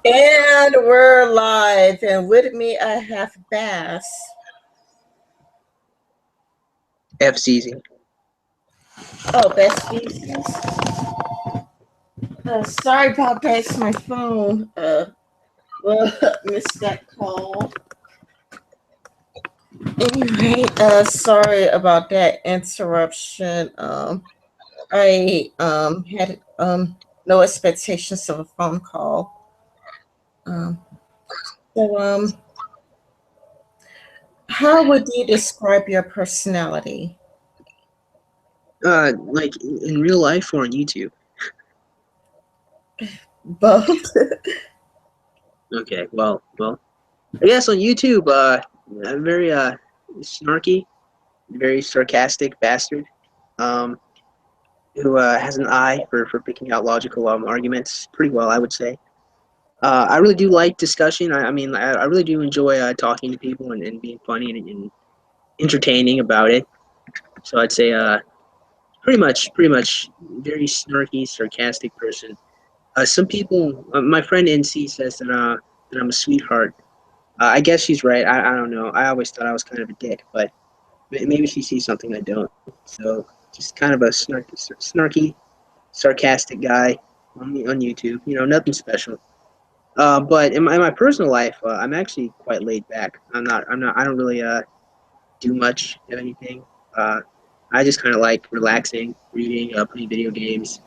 And we're live, and with me I have Bass. FZZ. Oh, BASSFzz. Sorry about that. It's my phone. Well, missed that call. Anyway, sorry about that interruption. I had no expectations of a phone call. Um, so how would you describe your personality? Like in real life or on YouTube? Both. Okay, well, I guess on YouTube, I'm very snarky, very sarcastic bastard, um, who has an eye for picking out logical arguments pretty well, I would say. I really do like discussion. I really do enjoy talking to people and being funny and entertaining about it. So I'd say pretty much very snarky, sarcastic person. Some people, my friend NC says that I'm a sweetheart. I guess she's right. I don't know. I always thought I was kind of a dick, but maybe she sees something I don't. So just kind of a snarky, sarcastic guy on YouTube. You know, nothing special. But in my personal life, I'm actually quite laid back. I don't really do much of anything. Uh, I just kind of like relaxing, reading, playing video games,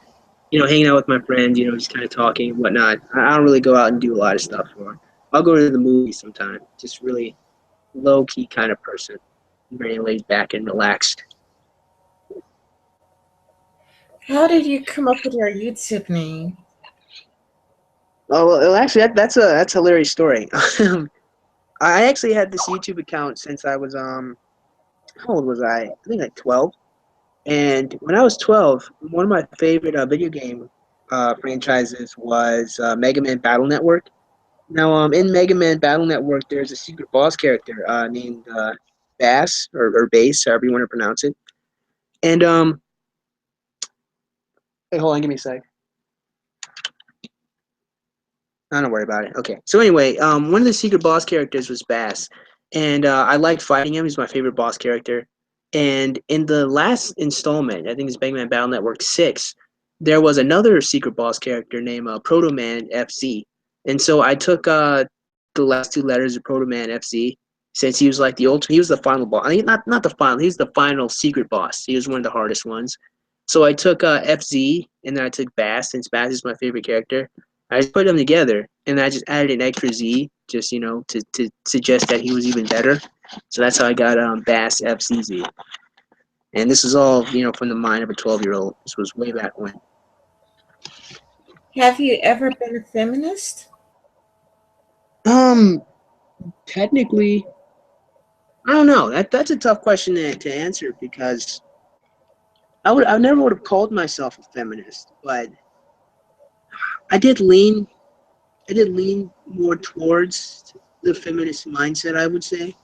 hanging out with my friends, just kind of talking and whatnot. I don't really go out and do a lot of stuff. Or I'll go to the movies sometime. Just really low key kind of person, very laid back and relaxed. How did you come up with your YouTube name? Oh well, actually, that's a hilarious story. I actually had this YouTube account since I was how old was I? I think like 12. And when I was 12, one of my favorite video game franchises was Mega Man Battle Network. Now, in Mega Man Battle Network, there's a secret boss character named Bass or Bass, however you want to pronounce it. And hey, hold on, give me a sec. Don't worry about it. Okay. So anyway, one of the secret boss characters was Bass, and I liked fighting him. He's my favorite boss character. And in the last installment, I think it's Mega Man Battle Network 6, there was another secret boss character named Proto Man FZ. And so I took the last two letters of Proto Man FZ, since he was like the ultimate. He was the final boss. I mean, not the final. He was the final secret boss. He was one of the hardest ones. So I took FZ, and then I took Bass, since Bass is my favorite character. I just put them together, and I just added an extra Z, just to suggest that he was even better. So that's how I got BASSFzz. And this is all from the mind of a 12-year-old. This was way back when. Have you ever been a feminist? Um, Technically, I don't know. That's a tough question to answer, because I never would have called myself a feminist, but I did lean I did lean more towards the feminist mindset, I would say.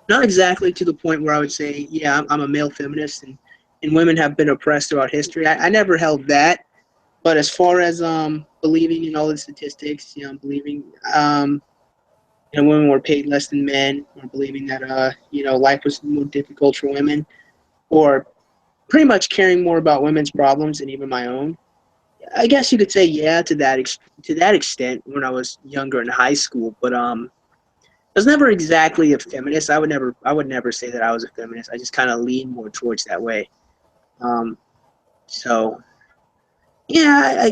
Not exactly to the point where I would say, yeah, I'm a male feminist, and women have been oppressed throughout history. I never held that. But as far as believing in all the statistics, believing women were paid less than men, or believing that life was more difficult for women, or pretty much caring more about women's problems than even my own. I guess you could say yeah to that extent when I was younger in high school, but I was never exactly a feminist. I would never say that I was a feminist. I just kind of lean more towards that way. Um, so yeah,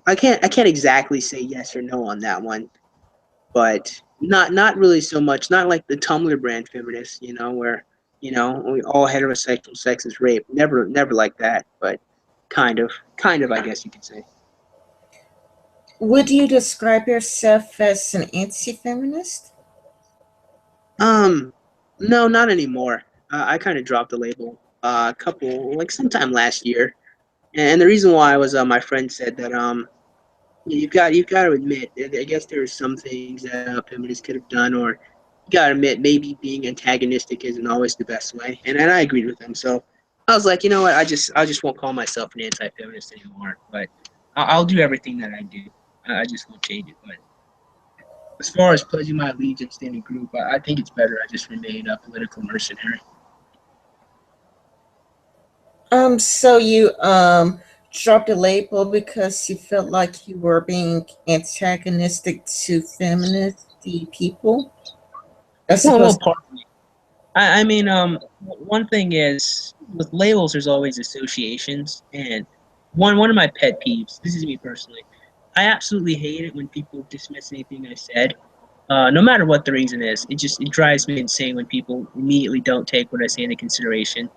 I can't exactly say yes or no on that one, but not really so much. Not like the Tumblr brand feminist, where all heterosexual sex is rape. Never like that, but kind of, I guess you could say. Would you describe yourself as an anti-feminist? Um, no, not anymore. I kind of dropped the label like sometime last year. And the reason why was my friend said that you've got to admit, I guess there are some things that feminists could have done, or you got to admit maybe being antagonistic isn't always the best way, and I agreed with him. So I was like, you know what, I just won't call myself an anti-feminist anymore, but I'll do everything that I do. I just won't change it. But as far as pledging my allegiance to any group, I think it's better I just remain a political mercenary. So you dropped a label because you felt like you were being antagonistic to feminist people, I Well, suppose. partly. I mean, one thing is with labels, there's always associations, and one of my pet peeves. This is me personally. I absolutely hate it when people dismiss anything I said, no matter what the reason is. It drives me insane when people immediately don't take what I say into consideration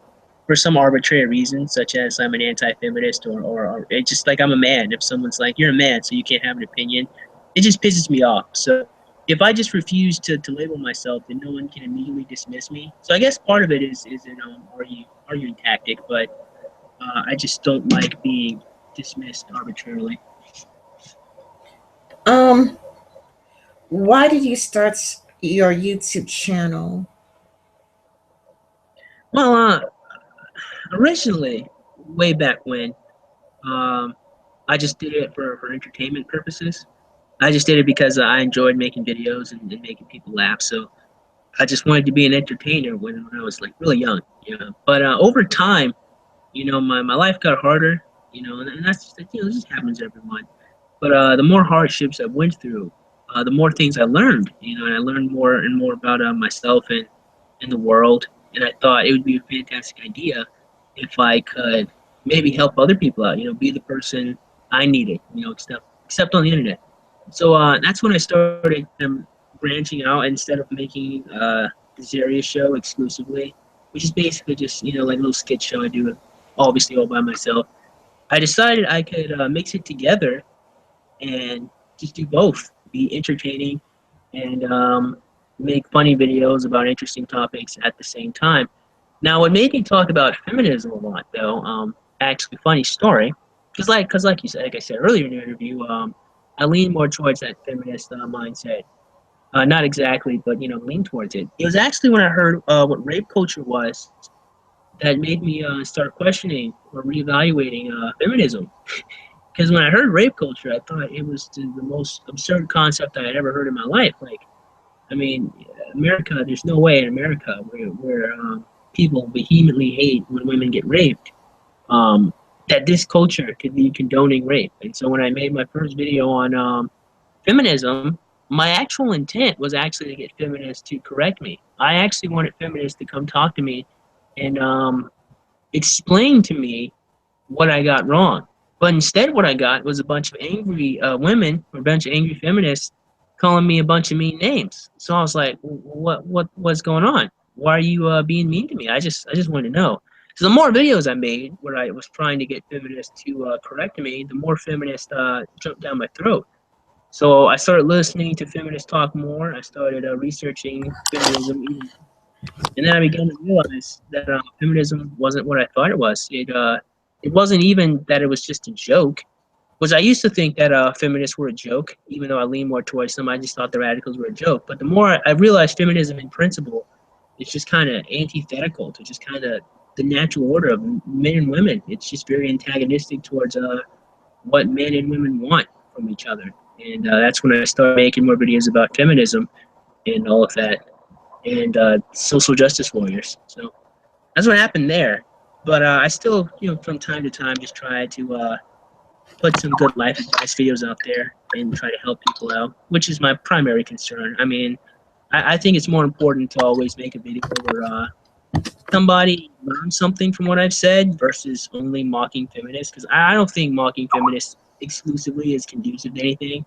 for some arbitrary reason, such as I'm an anti-feminist, or it's just like I'm a man. If someone's like, "You're a man, so you can't have an opinion," it just pisses me off. So if I just refuse to label myself, then no one can immediately dismiss me. So I guess part of it is an arguing tactic, but I just don't like being dismissed arbitrarily. Um, why did you start your YouTube channel? Well, originally, way back when, um, I just did it for entertainment purposes. I just did it because I enjoyed making videos and making people laugh. So I just wanted to be an entertainer when I was like really young, you know. But over time, you know, my life got harder, you know, and that's just, you know, it just happens to everyone. But the more hardships I went through, the more things I learned, you know, and I learned more and more about myself and the world. And I thought it would be a fantastic idea if I could maybe help other people out, you know, be the person I needed, you know, except on the internet. So that's when I started branching out instead of making the Zaria show exclusively, which is basically just, you know, like a little skit show I do, obviously all by myself. I decided I could mix it together and just do both, be entertaining and make funny videos about interesting topics at the same time. Now, what made me talk about feminism a lot, though, actually, funny story, because like you said, like I said earlier in the interview, I lean more towards that feminist mindset. Not exactly, but you know, lean towards it. It was actually when I heard what rape culture was that made me start questioning or reevaluating feminism. Because when I heard rape culture, I thought it was the most absurd concept I had ever heard in my life. Like, I mean, America, there's no way in America where people vehemently hate when women get raped, um, that this culture could be condoning rape. And so when I made my first video on feminism, my actual intent was actually to get feminists to correct me. I actually wanted feminists to come talk to me and explain to me what I got wrong. But instead, what I got was a bunch of angry women, or a bunch of angry feminists, calling me a bunch of mean names. So I was like, what's going on? Why are you being mean to me? I just wanted to know. So the more videos I made, where I was trying to get feminists to correct me, the more feminists jumped down my throat. So I started listening to feminists talk more. I started researching feminism even, and then I began to realize that feminism wasn't what I thought it was. It wasn't even that it was just a joke. Was I used to think that feminists were a joke, even though I lean more towards them. I just thought the radicals were a joke. But the more I realized feminism in principle, it's just kind of antithetical to just kind of the natural order of men and women. It's just very antagonistic towards what men and women want from each other. And that's when I started making more videos about feminism and all of that, and social justice warriors. So that's what happened there. But I still, you know, from time to time, just try to put some good life advice videos out there and try to help people out, which is my primary concern. I mean, I think it's more important to always make a video where somebody learns something from what I've said versus only mocking feminists, because I don't think mocking feminists exclusively is conducive to anything,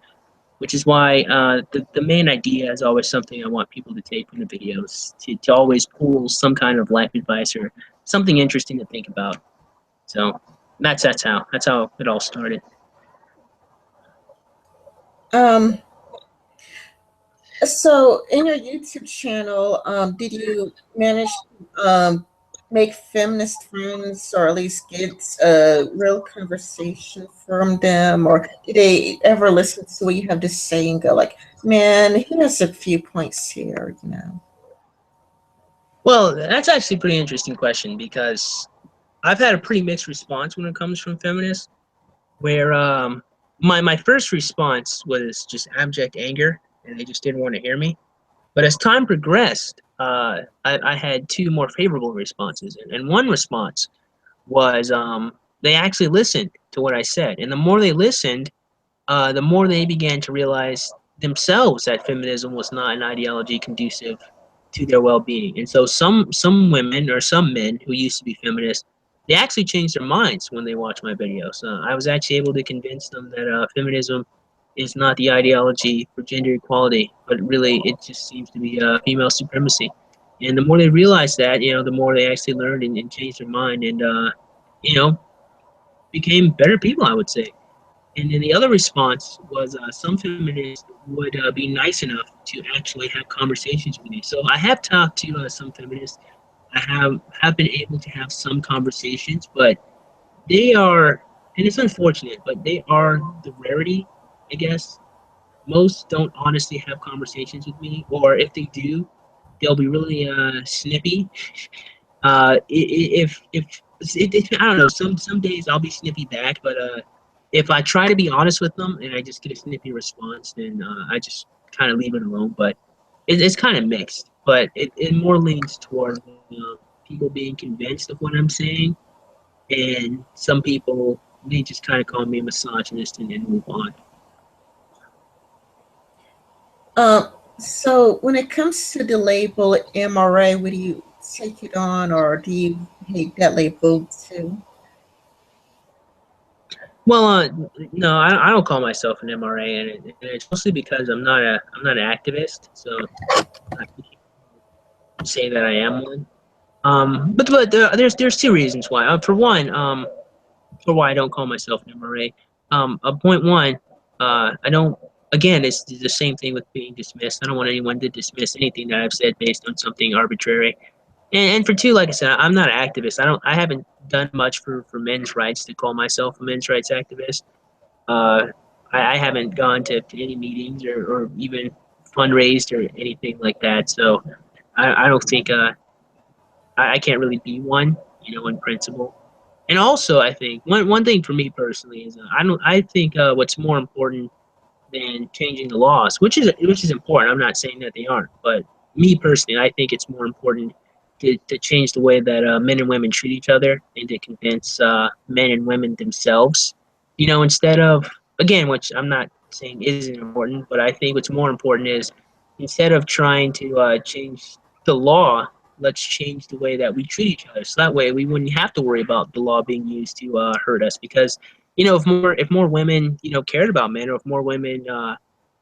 which is why the main idea is always something I want people to take from the videos, to always pull some kind of life advice or something interesting to think about. So that's how it all started. Um, so in your YouTube channel, did you manage to make feminist friends, or at least get a real conversation from them, or did they ever listen to what you have to say and go like, "Man, he has a few points here," you know? Well, that's actually a pretty interesting question because I've had a pretty mixed response when it comes from feminists. Where my first response was just abject anger and they just didn't want to hear me. But as time progressed, I had two more favorable responses, and one response was they actually listened to what I said, and the more they listened, the more they began to realize themselves that feminism was not an ideology conducive to their well-being. And so some women or some men who used to be feminists, they actually changed their minds when they watched my videos. I was actually able to convince them that feminism is not the ideology for gender equality, but really it just seems to be female supremacy. And the more they realized that, the more they actually learned and changed their mind and, you know, became better people, I would say. And then the other response was some feminists would be nice enough to actually have conversations with me. So I have talked to some feminists. I have been able to have some conversations, but they are, and it's unfortunate, but they are the rarity, I guess. Most don't honestly have conversations with me, or if they do, they'll be really snippy. If I don't know, some days I'll be snippy back, but if I try to be honest with them and I just get a snippy response, then I just kind of leave it alone. But it's kind of mixed, but it more leans toward people being convinced of what I'm saying, and some people they just kind of call me a misogynist and then move on. Um, so when it comes to the label MRA, would you take it on, or do you hate that label too? Well, no, I don't call myself an MRA, and it's mostly because I'm not an activist, so I can't say that I am one. But there's two reasons why. For one, for why I don't call myself an MRA. Point one, I don't. Again, it's the same thing with being dismissed. I don't want anyone to dismiss anything that I've said based on something arbitrary. And for two, like I said, I'm not an activist. I haven't done much for men's rights to call myself a men's rights activist. Uh, I haven't gone to any meetings or even fundraised or anything like that. So I don't think I can't really be one, in principle. And also, I think one thing for me personally is I think what's more important than changing the laws, which is important. I'm not saying that they aren't, but me personally, I think it's more important to change the way that men and women treat each other and to convince men and women themselves. Instead of again, which I'm not saying isn't important, but I think what's more important is instead of trying to change the law, let's change the way that we treat each other. So that way, we wouldn't have to worry about the law being used to hurt us because if more women cared about men, or if more women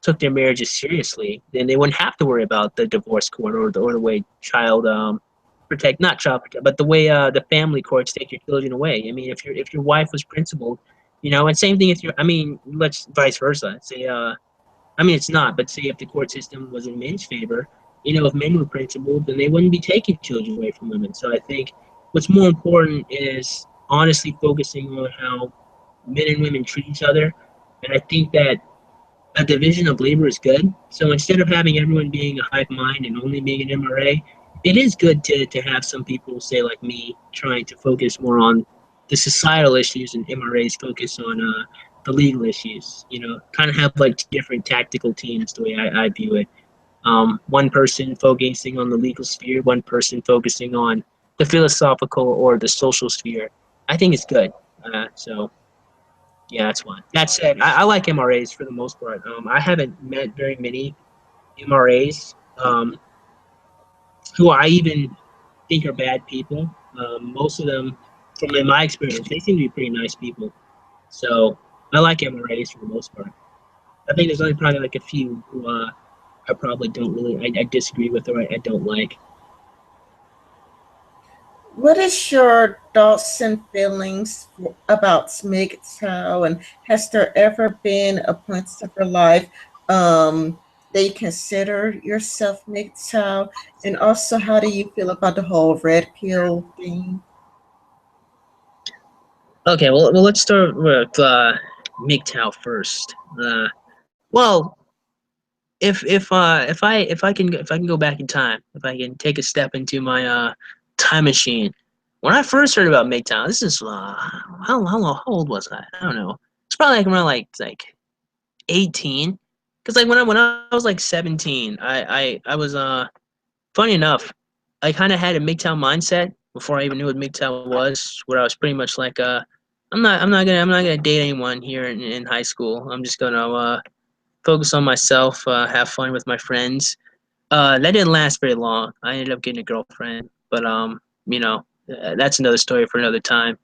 took their marriages seriously, then they wouldn't have to worry about the divorce court or the way child protect not child protect, but the way the family courts take your children away. I mean, if your wife was principled, and same thing if you're. I mean, let's vice versa. Say I mean, it's not, but say if the court system was in men's favor, if men were principled, then they wouldn't be taking children away from women. So I think what's more important is honestly focusing on how men and women treat each other. And I think that a division of labor is good. So instead of having everyone being a hive mind and only being an MRA, it is good to have some people, say like me, trying to focus more on the societal issues and MRAs focus on the legal issues. Kind of have like two different tactical teams the way I view it. One person focusing on the legal sphere, one person focusing on the philosophical or the social sphere. I think it's good. So yeah, that's one. That said, I like MRAs for the most part. I haven't met very many MRAs who I even think are bad people. Most of them, from my experience, they seem to be pretty nice people. So I like MRAs for the most part. I think there's only probably like a few who I probably don't really, I disagree with or I don't like. What is your thoughts and feelings about MGTOW, and has there ever been a point of your life um, that you consider yourself MGTOW? And also, how do you feel about the whole red pill thing? Okay, well let's start with MGTOW first. Well, if I can go back in time, if I can take a step into my time machine, when I first heard about MGTOW, this is how old was I? I don't know. It's probably like around like 18. Because like when I was like 17, I was funny enough, I kind of had a MGTOW mindset before I even knew what MGTOW was, where I was pretty much like, I'm not gonna date anyone here in high school. I'm just gonna focus on myself, have fun with my friends. That didn't last very long. I ended up getting a girlfriend, but you know, that's another story for another time.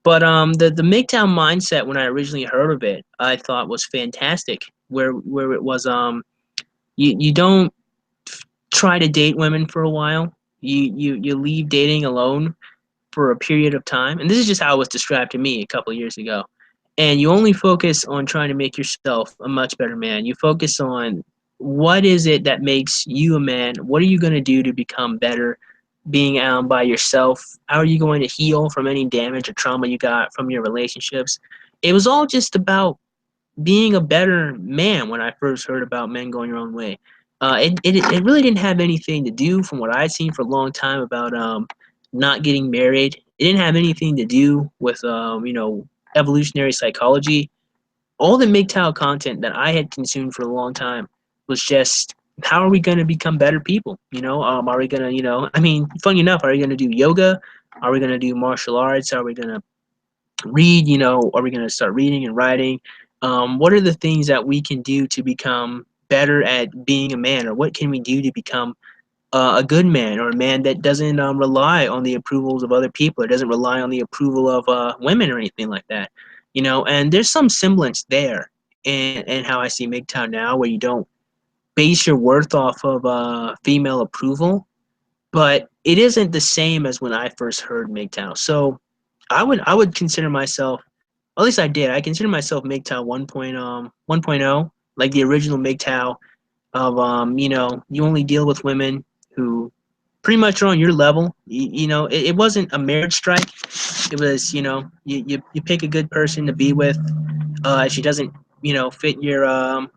But the MGTOW mindset when I originally heard of it, I thought was fantastic. Where it was you don't try to date women for a while. You leave dating alone for a period of time. And this is just how it was described to me a couple of years ago. And you only focus on trying to make yourself a much better man. You focus on what is it that makes you a man? What are you going to do to become better being out by yourself? How are you going to heal from any damage or trauma you got from your relationships? It was all just about being a better man when I first heard about men going your own way. It really didn't have anything to do, from what I'd seen for a long time, about not getting married. It didn't have anything to do with evolutionary psychology. All the MGTOW content that I had consumed for a long time was just, how are we going to become better people? Are we going to, I mean, funny enough, are we going to do yoga? Are we going to do martial arts? Are we going to read? Are we going to start reading and writing? What are the things that we can do to become better at being a man, or what can we do to become a good man, or a man that doesn't rely on the approvals of other people, or doesn't rely on the approval of women or anything like that? And there's some semblance there in how I see MGTOW now, where you don't base your worth off of female approval, but it isn't the same as when I first heard MGTOW. So I would consider myself, at least I did. I consider myself MGTOW 1.0, like the original MGTOW of you only deal with women who pretty much are on your level. It wasn't a marriage strike. It was, you pick a good person to be with. If she doesn't fit your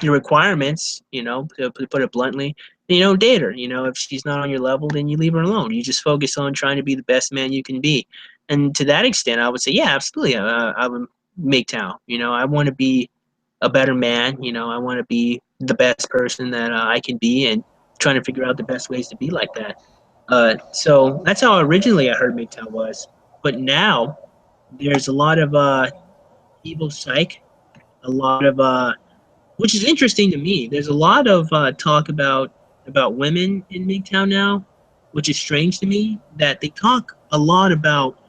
requirements, to put it bluntly, then you don't date her. If she's not on your level, then you leave her alone. You just focus on trying to be the best man you can be. And to that extent, I would say, yeah, absolutely. I would make town. I want to be a better man. I want to be the best person that I can be, and trying to figure out the best ways to be like that. So that's how originally I heard MGTOW was. But now there's a lot of evil psych, a lot of which is interesting to me. There's a lot of talk about women in MGTOW now, which is strange to me. That they talk a lot about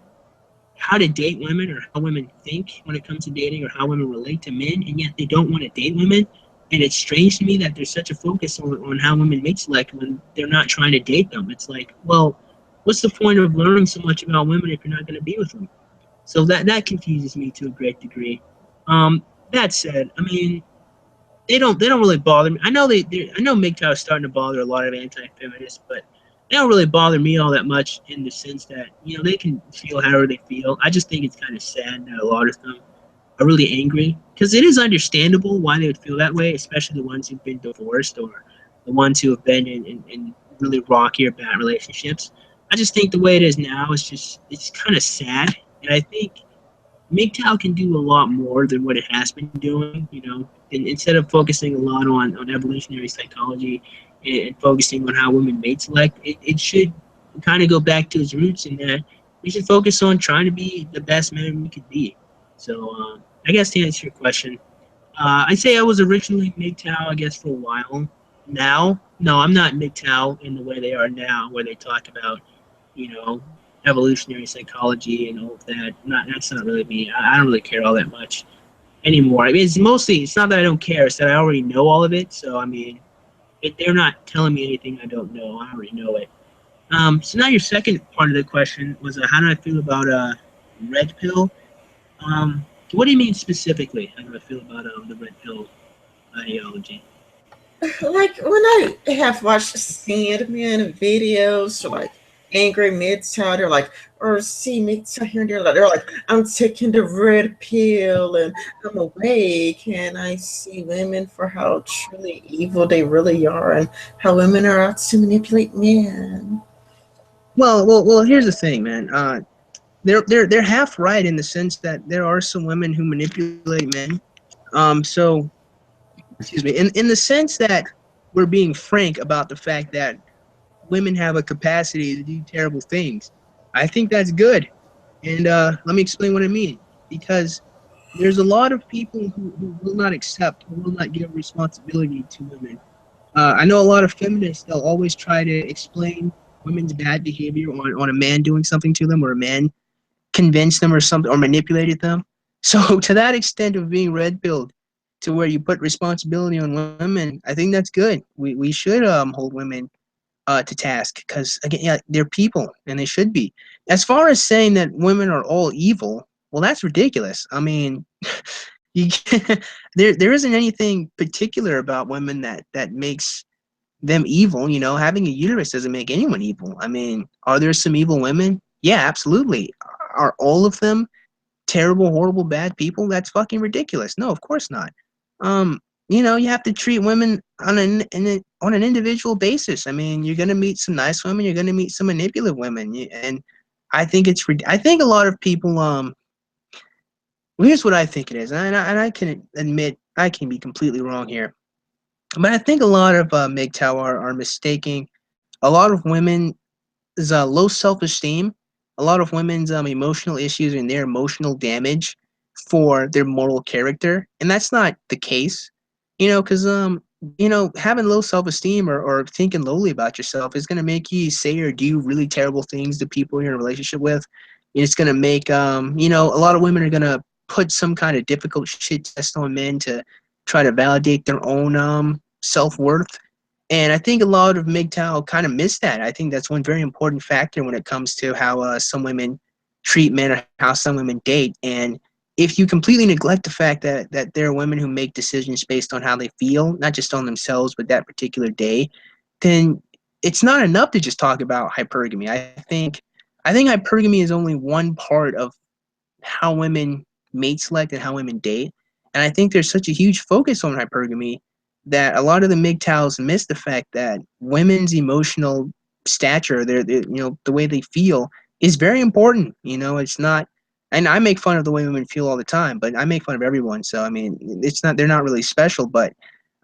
how to date women, or how women think when it comes to dating, or how women relate to men, and yet they don't want to date women. And it's strange to me that there's such a focus on how women make select when they're not trying to date them. It's like, well, what's the point of learning so much about women if you're not going to be with them? So that confuses me to a great degree. That said, I mean, they don't really bother me. I know I know MGTOW is starting to bother a lot of anti-feminists, but they don't really bother me all that much, in the sense that they can feel however they feel. I just think it's kind of sad that a lot of them are really angry, because it is understandable why they would feel that way, especially the ones who've been divorced, or the ones who have been in really rocky or bad relationships. I just think the way it is now is just, it's kind of sad, and I think MGTOW can do a lot more than what it has been doing, and instead of focusing a lot on evolutionary psychology, and focusing on how women mate select, it should kind of go back to its roots, in that we should focus on trying to be the best man we could be. So I guess to answer your question, I'd say I was originally MGTOW, I guess, for a while. Now, no, I'm not MGTOW in the way they are now, where they talk about, you know, evolutionary psychology and all of that. That's not really me. I don't really care all that much anymore. I mean, it's not that I don't care. It's that I already know all of it. So I mean, they're not telling me anything I don't know. I already know it. So now your second part of the question was, how do I feel about red pill? What do you mean specifically? How do I feel about the red pill ideology? Like when I have watched Sandman videos, or like angry MGTOW, they're like, or see MGTOW here and there, like, they're like, I'm taking the red pill and I'm awake, and I see women for how truly evil they really are, and how women are out to manipulate men. Well. Here's the thing, man. They're half right, in the sense that there are some women who manipulate men. So excuse me, in the sense that we're being frank about the fact that women have a capacity to do terrible things. I think that's good. And let me explain what I mean. Because there's a lot of people who will not accept, who will not give responsibility to women. I know a lot of feminists, they'll always try to explain women's bad behavior on a man doing something to them, or a man convinced them or something, or manipulated them. So to that extent of being red pilled, to where you put responsibility on women, I think that's good. We should hold women to task, because again, yeah, they're people and they should be. As far as saying that women are all evil, well, that's ridiculous. I mean, you there isn't anything particular about women that makes them evil. You know, having a uterus doesn't make anyone evil. I mean, are there some evil women? Yeah, absolutely. Are all of them terrible, horrible, bad people? That's fucking ridiculous. No, of course not. Um, you know, you have to treat women on an individual basis. I mean, you're gonna meet some nice women, you're gonna meet some manipulative women, and I think I think a lot of people. Well, here's what I think it is, and I can admit I can be completely wrong here, but I think a lot of MGTOW are mistaking a lot of women is low self esteem, a lot of women's emotional issues and their emotional damage for their moral character, and that's not the case, you know, because you know, having low self esteem or thinking lowly about yourself is gonna make you say or do really terrible things to people you're in a relationship with. It's gonna make you know, a lot of women are gonna put some kind of difficult shit test on men to try to validate their own self worth, and I think a lot of MGTOW kind of miss that. I think that's one very important factor when it comes to how some women treat men or how some women date. And if you completely neglect the fact that there are women who make decisions based on how they feel, not just on themselves, but that particular day, then it's not enough to just talk about hypergamy. I think hypergamy is only one part of how women mate select and how women date. And I think there's such a huge focus on hypergamy that a lot of the MGTOWs miss the fact that women's emotional stature, you know, the way they feel is very important. You know, it's not, and I make fun of the way women feel all the time, but I make fun of everyone. So, I mean, it's not, they're not really special, but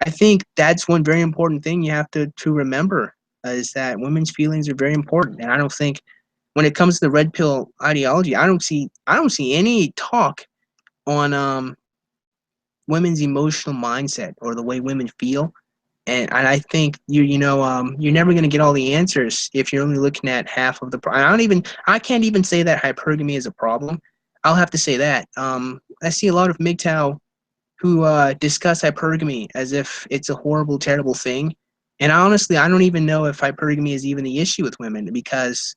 I think that's one very important thing you have to remember is that women's feelings are very important. And I don't think when it comes to the red pill ideology, I don't see any talk on women's emotional mindset or the way women feel. And I think you know you're never going to get all the answers if you're only looking at half of the problem. I can't even say that hypergamy is a problem. I'll have to say that I see a lot of MGTOW who discuss hypergamy as if it's a horrible, terrible thing. And honestly, I don't even know if hypergamy is even the issue with women, because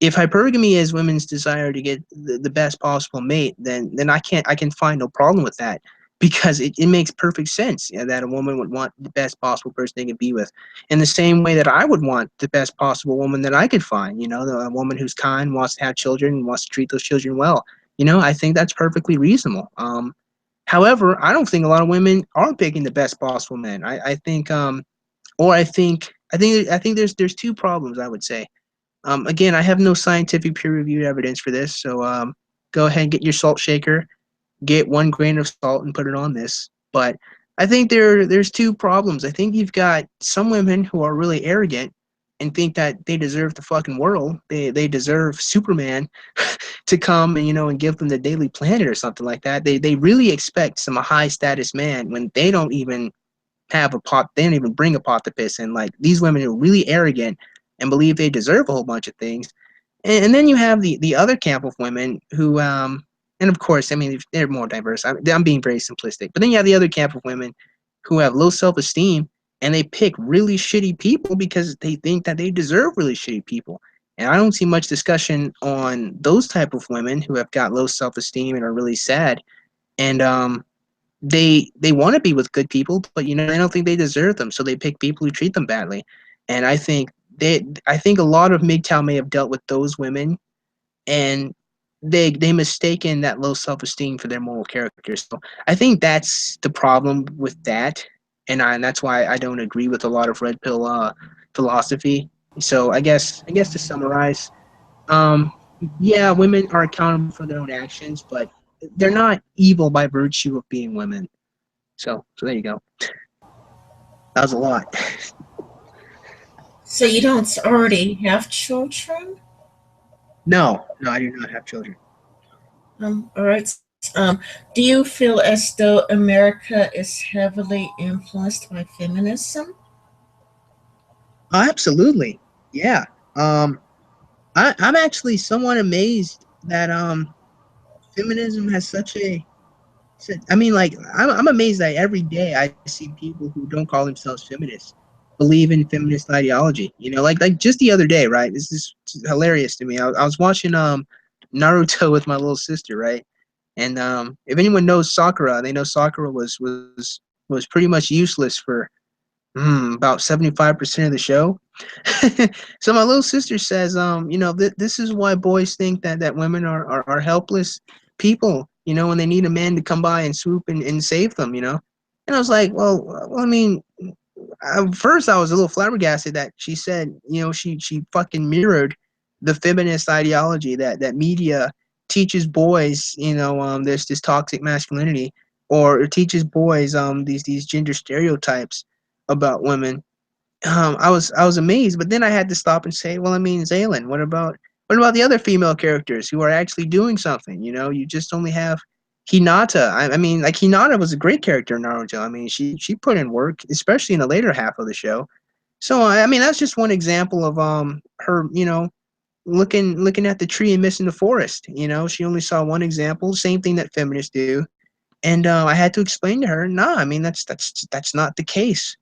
if hypergamy is women's desire to get the best possible mate, then I can find no problem with that, because it makes perfect sense, you know, that a woman would want the best possible person they could be with, in the same way that I would want the best possible woman that I could find. You know, a woman who's kind, wants to have children, and wants to treat those children well. You know, I think that's perfectly reasonable. However, I don't think a lot of women are picking the best possible men. I think or I think there's two problems, I would say. Again, I have no scientific peer-reviewed evidence for this, so go ahead and get your salt shaker, get 1 grain of salt, and put it on this. But I think there's two problems. I think you've got some women who are really arrogant and think that they deserve the fucking world. They deserve Superman to come and, you know, and give them the Daily Planet or something like that. They really expect some high status man when they don't even have a pot. They don't even bring a pot to piss in. Like, these women are really arrogant and believe they deserve a whole bunch of things. And then you have the other camp of women who, and of course, I mean, they're more diverse. I'm being very simplistic. But then you have the other camp of women who have low self esteem, and they pick really shitty people because they think that they deserve really shitty people. And I don't see much discussion on those type of women who have got low self esteem and are really sad. And they want to be with good people, but you know, they don't think they deserve them, so they pick people who treat them badly. And I think a lot of MGTOW may have dealt with those women, and they mistaken that low self esteem for their moral character. So I think that's the problem with that, and that's why I don't agree with a lot of red pill philosophy. So I guess to summarize, um, yeah, women are accountable for their own actions, but they're not evil by virtue of being women. So there you go. That was a lot. So you don't already have children? No, no, I do not have children. All right. Do you feel as though America is heavily influenced by feminism? Oh, absolutely. Yeah. Um, I'm actually somewhat amazed that feminism has such a. I mean, like, I'm amazed that every day I see people who don't call themselves feminists believe in feminist ideology. You know, like just the other day, right? This is hilarious to me. I was watching Naruto with my little sister, right? And if anyone knows Sakura, they know Sakura was pretty much useless for about 75% of the show. So my little sister says, you know, this is why boys think that women are helpless people, you know, when they need a man to come by and swoop and save them, you know. And I was like, well, I mean, first I was a little flabbergasted that she said, you know, she fucking mirrored the feminist ideology that media teaches boys, you know, there's this toxic masculinity, or it teaches boys these gender stereotypes about women. I was amazed, but then I had to stop and say, well, I mean, Zaylin, what about the other female characters who are actually doing something? You know, you just only have Hinata. I mean, like Hinata was a great character in Naruto. I mean, she put in work, especially in the later half of the show. So I mean, that's just one example of her, you know, looking at the tree and missing the forest. You know, she only saw one example. Same thing that feminists do, and I had to explain to her, nah, I mean that's not the case.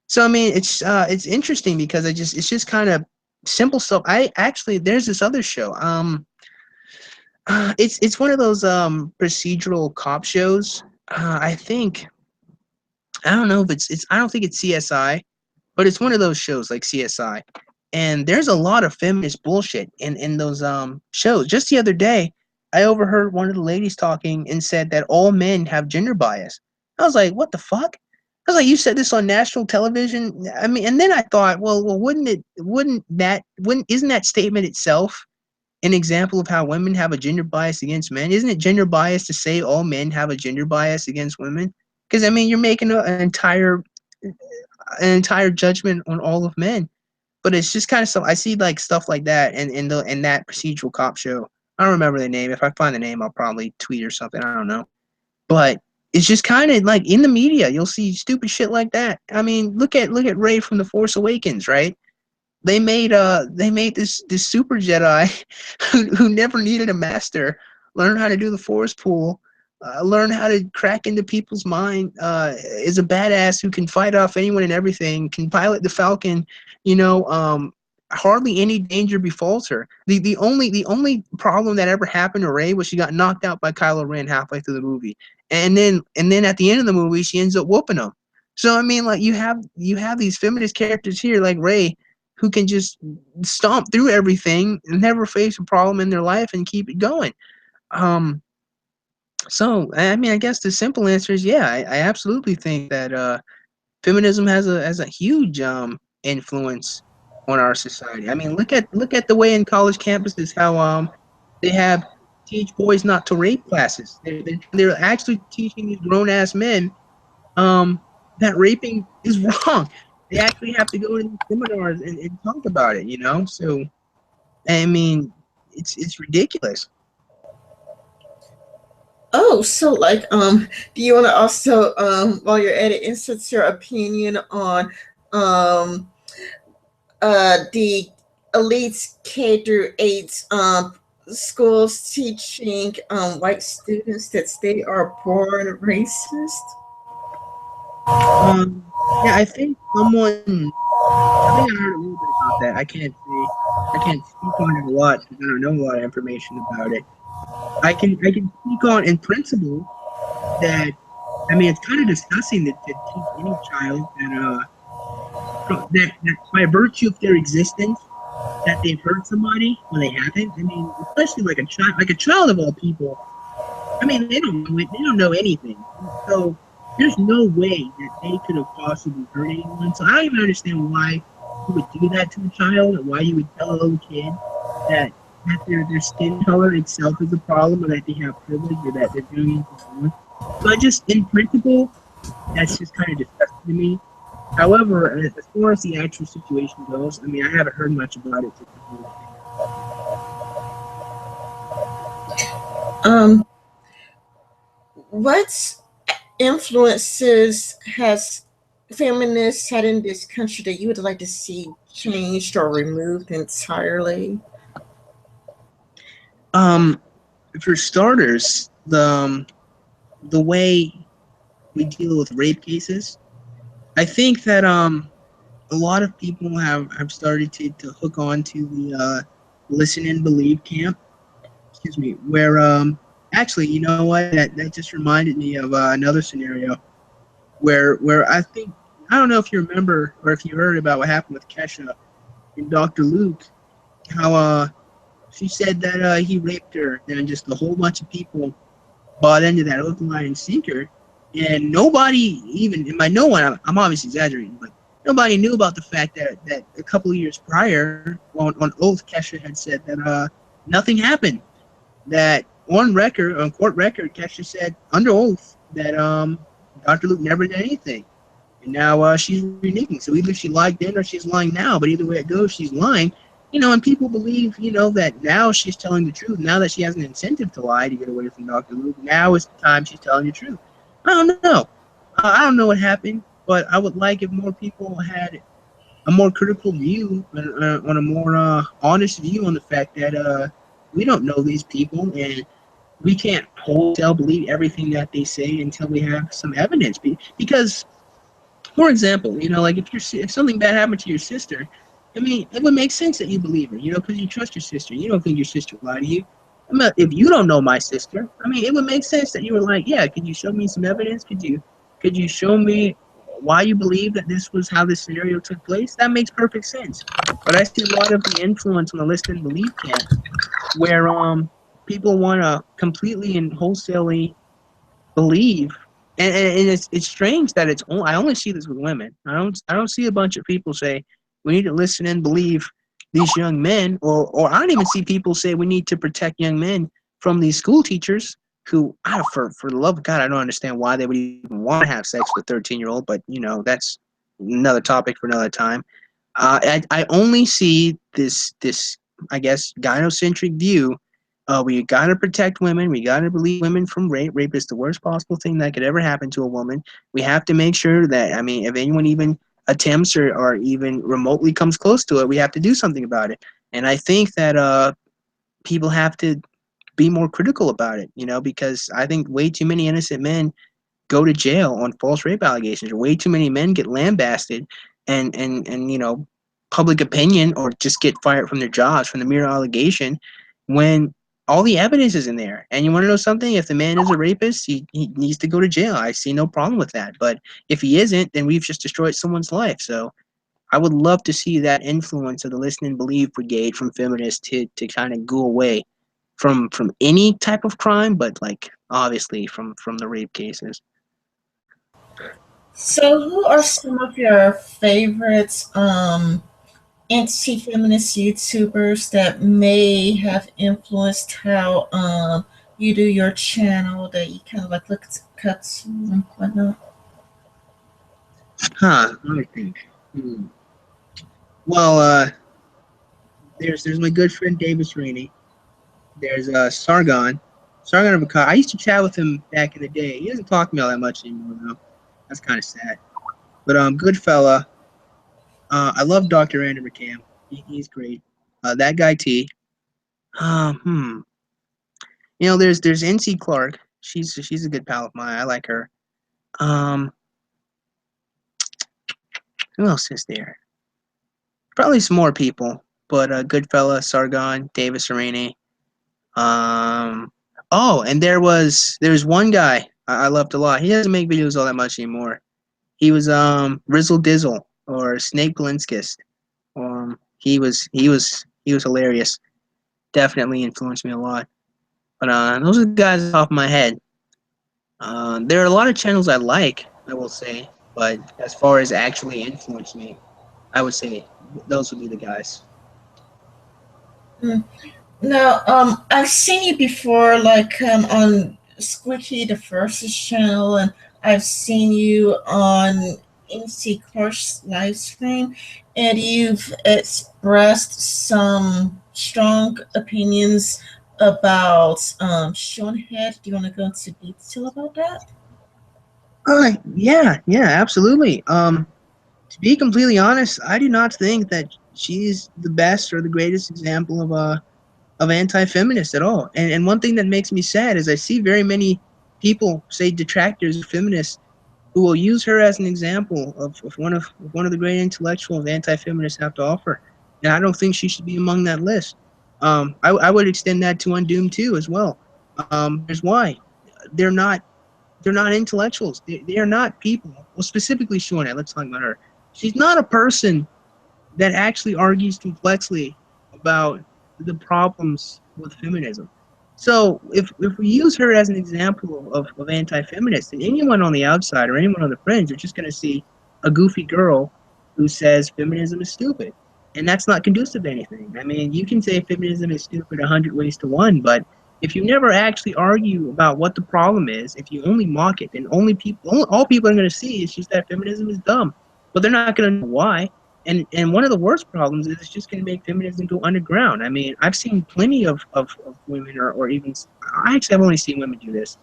So I mean it's interesting because it's just kind of simple stuff. I actually there's this other show. It's one of those procedural cop shows. I think I don't know if it's I don't think it's CSI, but it's one of those shows like CSI. And there's a lot of feminist bullshit in those shows. Just the other day, I overheard one of the ladies talking and said that all men have gender bias. I was like, what the fuck? I was like, you said this on national television? I mean, and then I thought, well, wouldn't isn't that statement itself an example of how women have a gender bias against men? Isn't it gender bias to say all men have a gender bias against women? Because I mean, you're making an entire judgment on all of men. But it's just kind of stuff I see, like stuff like that in that procedural cop show. I don't remember the name. If I find the name, I'll probably tweet or something. I don't know. But it's just kind of like in the media, you'll see stupid shit like that. I mean, look at Rey from the Force Awakens, right? They made this super Jedi who never needed a master learn how to do the Force pull, learn how to crack into people's mind. Is a badass who can fight off anyone and everything. Can pilot the Falcon. You know, hardly any danger befalls her. The only problem that ever happened to Rey was she got knocked out by Kylo Ren halfway through the movie, and then at the end of the movie she ends up whooping him. So I mean, like you have these feminist characters here like Rey who can just stomp through everything and never face a problem in their life and keep it going. Um, so I mean, I guess the simple answer is yeah. I absolutely think that feminism has a huge influence on our society. I mean, look at the way in college campuses how they have teach boys not to rape classes. They're actually teaching these grown ass men um, that raping is wrong. They actually have to go to these seminars and talk about it, you know? So, I mean, it's ridiculous. Oh, so like, do you want to also, while you're at it, insert your opinion on um, the elites K through 8 schools teaching white students that they are born racist? Yeah, I think I heard a little bit about that. I can't speak on it a lot because I don't know a lot of information about it. I can speak on in principle that I mean it's kind of disgusting to teach any child that by virtue of their existence that they've hurt somebody when they haven't. I mean, especially like a child of all people. I mean, they don't know it. They don't know anything. So there's no way that they could have possibly hurt anyone. So I don't even understand why you would do that to a child, or why you would tell a little kid that their skin color itself is a problem, or that they have privilege, or that they're doing anything wrong. So I just, in principle, that's just kind of disgusting to me. However, as far as the actual situation goes, I mean, I haven't heard much about it. Um, what influences has feminists had in this country that you would like to see changed or removed entirely? Um, for starters, the way we deal with rape cases, I think that a lot of people have started to hook on to the listen and believe camp. Excuse me, where actually, you know what? That just reminded me of another scenario where I think I don't know if you remember or if you heard about what happened with Kesha and Dr. Luke, how she said that he raped her, and just a whole bunch of people bought into that hook, line, and sinker, and nobody even, and by no one, I'm obviously exaggerating, but nobody knew about the fact that a couple of years prior, on oath, Kesha had said that nothing happened. That on record, on court record, Kesha said under oath that Dr. Luke never did anything. And now she's reneging. So either she lied then or she's lying now. But either way it goes, she's lying. And people believe, that now she's telling the truth. Now that she has an incentive to lie to get away from Dr. Luke, now is the time she's telling the truth. I don't know. I don't know what happened, but I would like if more people had a more critical view, on a more honest view on the fact that we don't know these people, and we can't wholesale believe everything that they say until we have some evidence. Because for example, like if something bad happened to your sister, I mean, it would make sense that you believe her, because you trust your sister. You don't think your sister lied to you. I mean, if you don't know my sister, I mean, it would make sense that you were like, yeah, could you show me some evidence? Could you show me why you believe that this was how this scenario took place? That makes perfect sense. But I see a lot of the influence on the list and belief camp, where people want to completely and wholesalely believe, and it's strange that I only see this with women. I don't see a bunch of people say we need to listen and believe these young men, or I don't even see people say we need to protect young men from these school teachers who, for the love of God, I don't understand why they would even want to have sex with a 13-year-old, but that's another topic for another time. I only see this I guess gynocentric view. We gotta protect women. We gotta believe women from rape. Rape is the worst possible thing that could ever happen to a woman. We have to make sure that, I mean, if anyone even attempts or even remotely comes close to it, we have to do something about it. And I think that people have to be more critical about it, because I think way too many innocent men go to jail on false rape allegations. Way too many men get lambasted, and public opinion, or just get fired from their jobs from the mere allegation, when all the evidence is in there. And you want to know something? If the man is a rapist, he needs to go to jail. I see no problem with that. But if he isn't, then we've just destroyed someone's life. So I would love to see that influence of the listen and believe brigade from feminists to kind of go away from any type of crime, but like obviously from the rape cases. So, who are some of your favorites anti-feminist YouTubers that may have influenced how you do your channel, that you kind of like look at cuts and whatnot? Let me think. Well, there's my good friend Davis Rainey. There's Sargon. Sargon of Akkad. I used to chat with him back in the day. He doesn't talk to me all that much anymore, though. That's kind of sad. But good fella. I love Dr. Andrew McCam. He's great. That guy T. Uh, hmm. There's NC Clark. She's a good pal of mine. I like her. Um, who else is there? Probably some more people. But Goodfella, Sargon, Davis Rainey. Um, oh, and there's one guy I loved a lot. He doesn't make videos all that much anymore. He was Rizzle Dizzle, or Snake Polinskis. He was hilarious. Definitely influenced me a lot. But those are the guys off the top of my head. There are a lot of channels I like, I will say, but as far as actually influenced me, I would say those would be the guys. Hmm. Now, I've seen you before, like on Squeaky the First's channel, and I've seen you on MC Course live stream, and you've expressed some strong opinions about Seanhead. Do you want to go into detail about that? Yeah, absolutely. To be completely honest, I do not think that she's the best or the greatest example of anti-feminist at all. And one thing that makes me sad is I see very many people, say detractors of feminists, who will use her as an example of one of the great intellectuals anti-feminists have to offer. And I don't think she should be among that list. I would extend that to Undimmed too as well. Here's why: they're not they're not intellectuals. They are not people. Well, specifically Shona, let's talk about her. She's not a person that actually argues complexly about the problems with feminism. So if we use her as an example of anti-feminist, then anyone on the outside or anyone on the fringe are just going to see a goofy girl who says feminism is stupid. And that's not conducive to anything. I mean, you can say feminism is stupid 100 ways to one, but if you never actually argue about what the problem is, if you only mock it, then all people are going to see is just that feminism is dumb. But they're not going to know why. And one of the worst problems is it's just going to make feminism go underground. I mean, I've seen plenty of women, or even I actually have only seen women do this.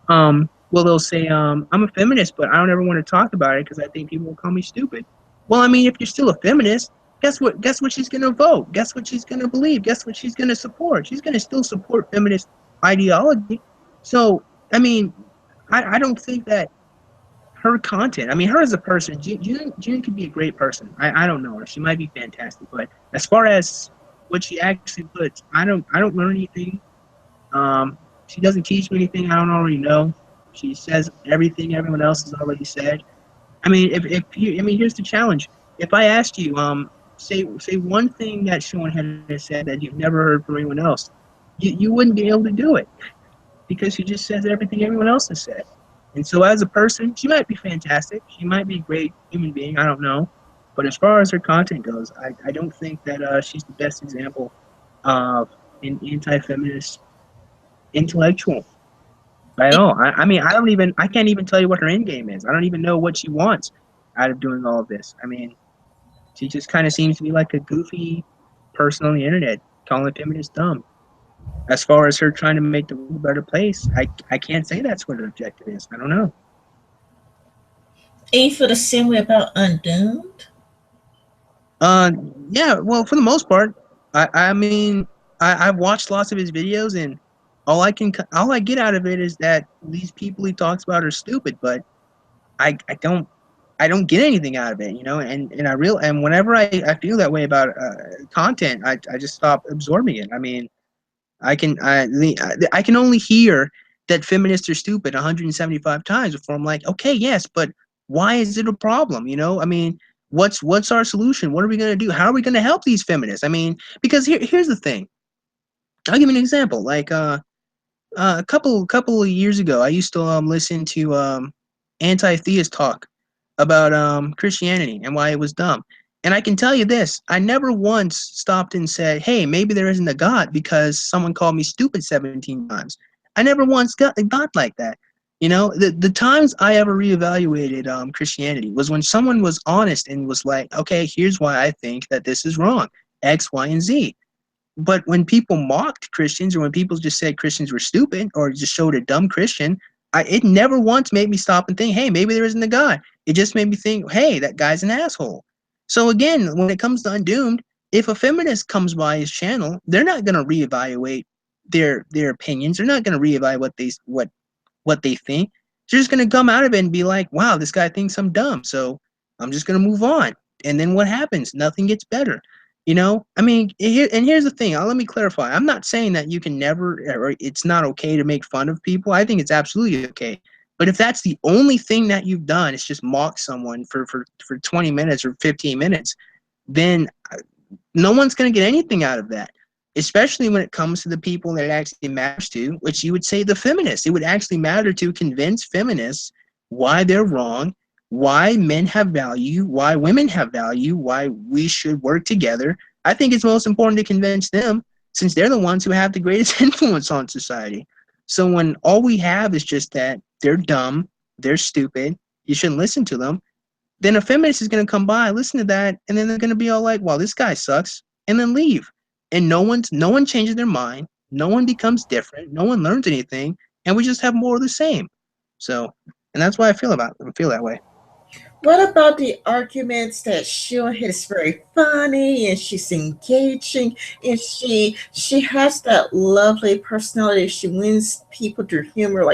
Well, they'll say, I'm a feminist, but I don't ever want to talk about it because I think people will call me stupid. Well, I mean, if you're still a feminist, guess what? Guess what she's going to vote? Guess what she's going to believe? Guess what she's going to support? She's going to still support feminist ideology. So, I mean, I don't think that her content. I mean, her as a person, June could be a great person. I don't know her. She might be fantastic, but as far as what she actually puts, I don't learn anything. She doesn't teach me anything I don't already know. She says everything everyone else has already said. I mean, if you, I mean, here's the challenge. If I asked you, say one thing that Sean had said that you've never heard from anyone else, you wouldn't be able to do it because she just says everything everyone else has said. And so, as a person, she might be fantastic. She might be a great human being. I don't know. But as far as her content goes, I don't think that she's the best example of an anti-feminist intellectual at all. I mean, I can't even tell you what her end game is. I don't even know what she wants out of doing all of this. I mean, she just kind of seems to be like a goofy person on the internet calling feminists dumb. As far as her trying to make the world a better place, I can't say that's what her objective is. I don't know. And you feel the same way about Undoomed? Uh, yeah. Well, for the most part, I mean, I've watched lots of his videos, and all I get out of it is that these people he talks about are stupid. But I don't get anything out of it, you know. And whenever I feel that way about content, I just stop absorbing it. I mean, I can only hear that feminists are stupid 175 times before I'm like, okay, yes, but why is it a problem? You know, I mean, what's our solution? What are we going to do? How are we going to help these feminists? I mean, because here's the thing. I'll give you an example. Like a couple of years ago, I used to listen to anti-theist talk about Christianity and why it was dumb. And I can tell you this: I never once stopped and said, "Hey, maybe there isn't a God," because someone called me stupid 17 times. I never once got like that. You know, the times I ever reevaluated Christianity was when someone was honest and was like, "Okay, here's why I think that this is wrong: X, Y, and Z." But when people mocked Christians or when people just said Christians were stupid or just showed a dumb Christian, it never once made me stop and think, hey, maybe there isn't a God. It just made me think, hey, that guy's an asshole. So again, when it comes to Undoomed, if a feminist comes by his channel, they're not going to reevaluate their opinions. They're not going to reevaluate what they think. They're just going to come out of it and be like, wow, this guy thinks I'm dumb. So I'm just going to move on. And then what happens? Nothing gets better. You know, I mean, here's the thing. Let me clarify. I'm not saying that you can never, or it's not okay to make fun of people. I think it's absolutely okay. But if that's the only thing that you've done, is just mock someone for 20 minutes or 15 minutes, then no one's going to get anything out of that, especially when it comes to the people that it actually matters to, which you would say the feminists. It would actually matter to convince feminists why they're wrong, why men have value, why women have value, why we should work together. I think it's most important to convince them since they're the ones who have the greatest influence on society. So when all we have is just that they're dumb, they're stupid, you shouldn't listen to them, then a feminist is going to come by, listen to that, and then they're going to be all like, "Well, this guy sucks," and then leave. And no one changes their mind. No one becomes different. No one learns anything, and we just have more of the same. So, and that's why I feel that way. What about the arguments that Sheila is very funny and she's engaging and she has that lovely personality. She wins people through humor,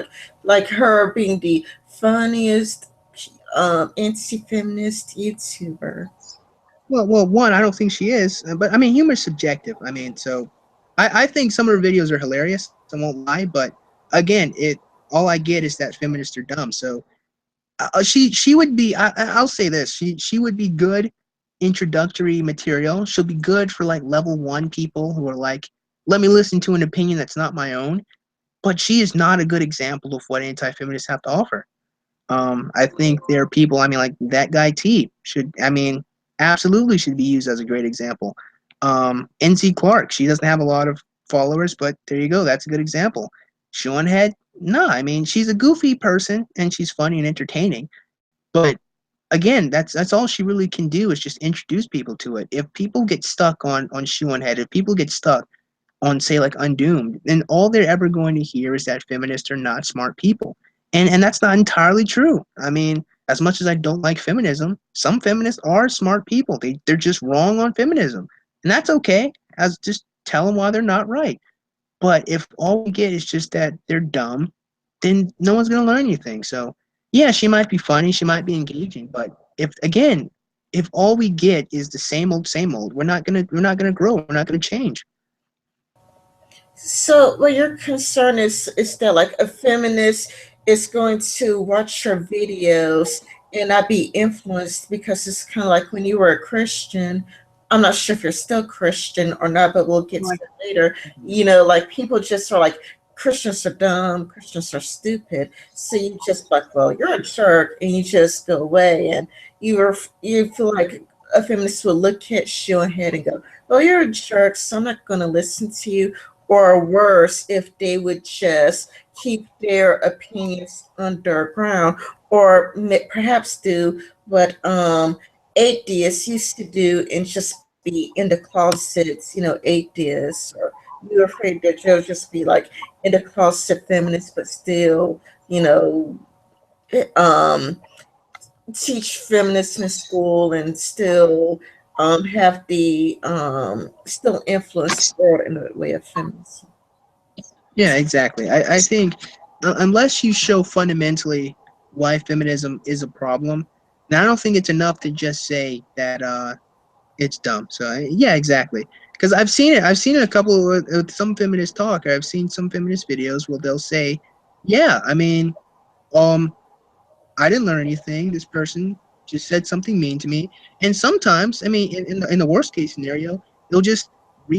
like her being the funniest anti-feminist YouTuber. One, I don't think she is, but I mean, humor is subjective. I mean, so I think some of her videos are hilarious. I won't lie, but again, it all I get is that feminists are dumb. So she would be. I'll say this: she would be good introductory material. She'll be good for like level one people who are like, let me listen to an opinion that's not my own. But she is not a good example of what anti-feminists have to offer. I think there are people. I mean, like that guy T should. I mean, absolutely should be used as a great example. NC Clark. She doesn't have a lot of followers, but there you go. That's a good example. Sean Head. No, I mean she's a goofy person and she's funny and entertaining. But again, that's all she really can do is just introduce people to it. If people get stuck on Sean Head, if people get stuck on say like Undoomed, then all they're ever going to hear is that feminists are not smart people. And that's not entirely true. I mean, as much as I don't like feminism, some feminists are smart people. They're just wrong on feminism. And that's okay. As just tell them why they're not right. But if all we get is just that they're dumb, then no one's gonna learn anything. So yeah, she might be funny, she might be engaging, but if again, if all we get is the same old, we're not gonna grow, we're not gonna change. So, what your concern is that like a feminist is going to watch your videos and not be influenced because it's kind of like when you were a Christian. I'm not sure if you're still Christian or not, but we'll get to Like, that later. Like people just are like Christians are dumb, Christians are stupid. So you just like, well, you're a jerk, and you just go away, and you feel like a feminist will look at you ahead and go, well, you're a jerk, so I'm not going to listen to you, or worse, if they would just keep their opinions underground, or perhaps do what atheists used to do and just be in the closets, atheists, or you're afraid that they'll just be like in the closet feminists, but still, you know, um, teach feminism in school and still have the still influence the world in the way of feminism. yeah, exactly. I think unless you show fundamentally why feminism is a problem, now I don't think it's enough to just say that it's dumb. So yeah, exactly. Because I've seen it. I've seen it a couple of some feminist talk. Or I've seen some feminist videos where they'll say, "Yeah, I mean, um, I didn't learn anything. This person just said something mean to me." And sometimes, I mean, in the worst case scenario, it'll just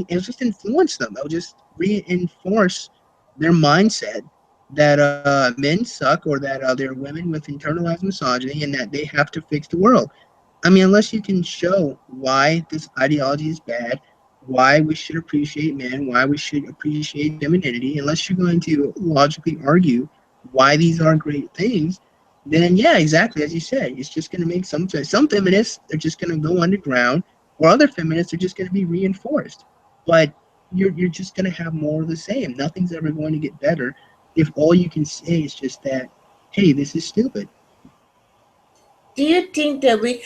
influence them. It'll just reinforce their mindset that men suck or that they're women with internalized misogyny and that they have to fix the world. I mean, unless you can show why this ideology is bad, why we should appreciate men, why we should appreciate femininity, unless you're going to logically argue why these are great things, then yeah, exactly as you said, it's just going to make some feminists are just going to go underground, or other feminists are just going to be reinforced. But you're just going to have more of the same. Nothing's ever going to get better if all you can say is just that, hey, this is stupid. Do you think that we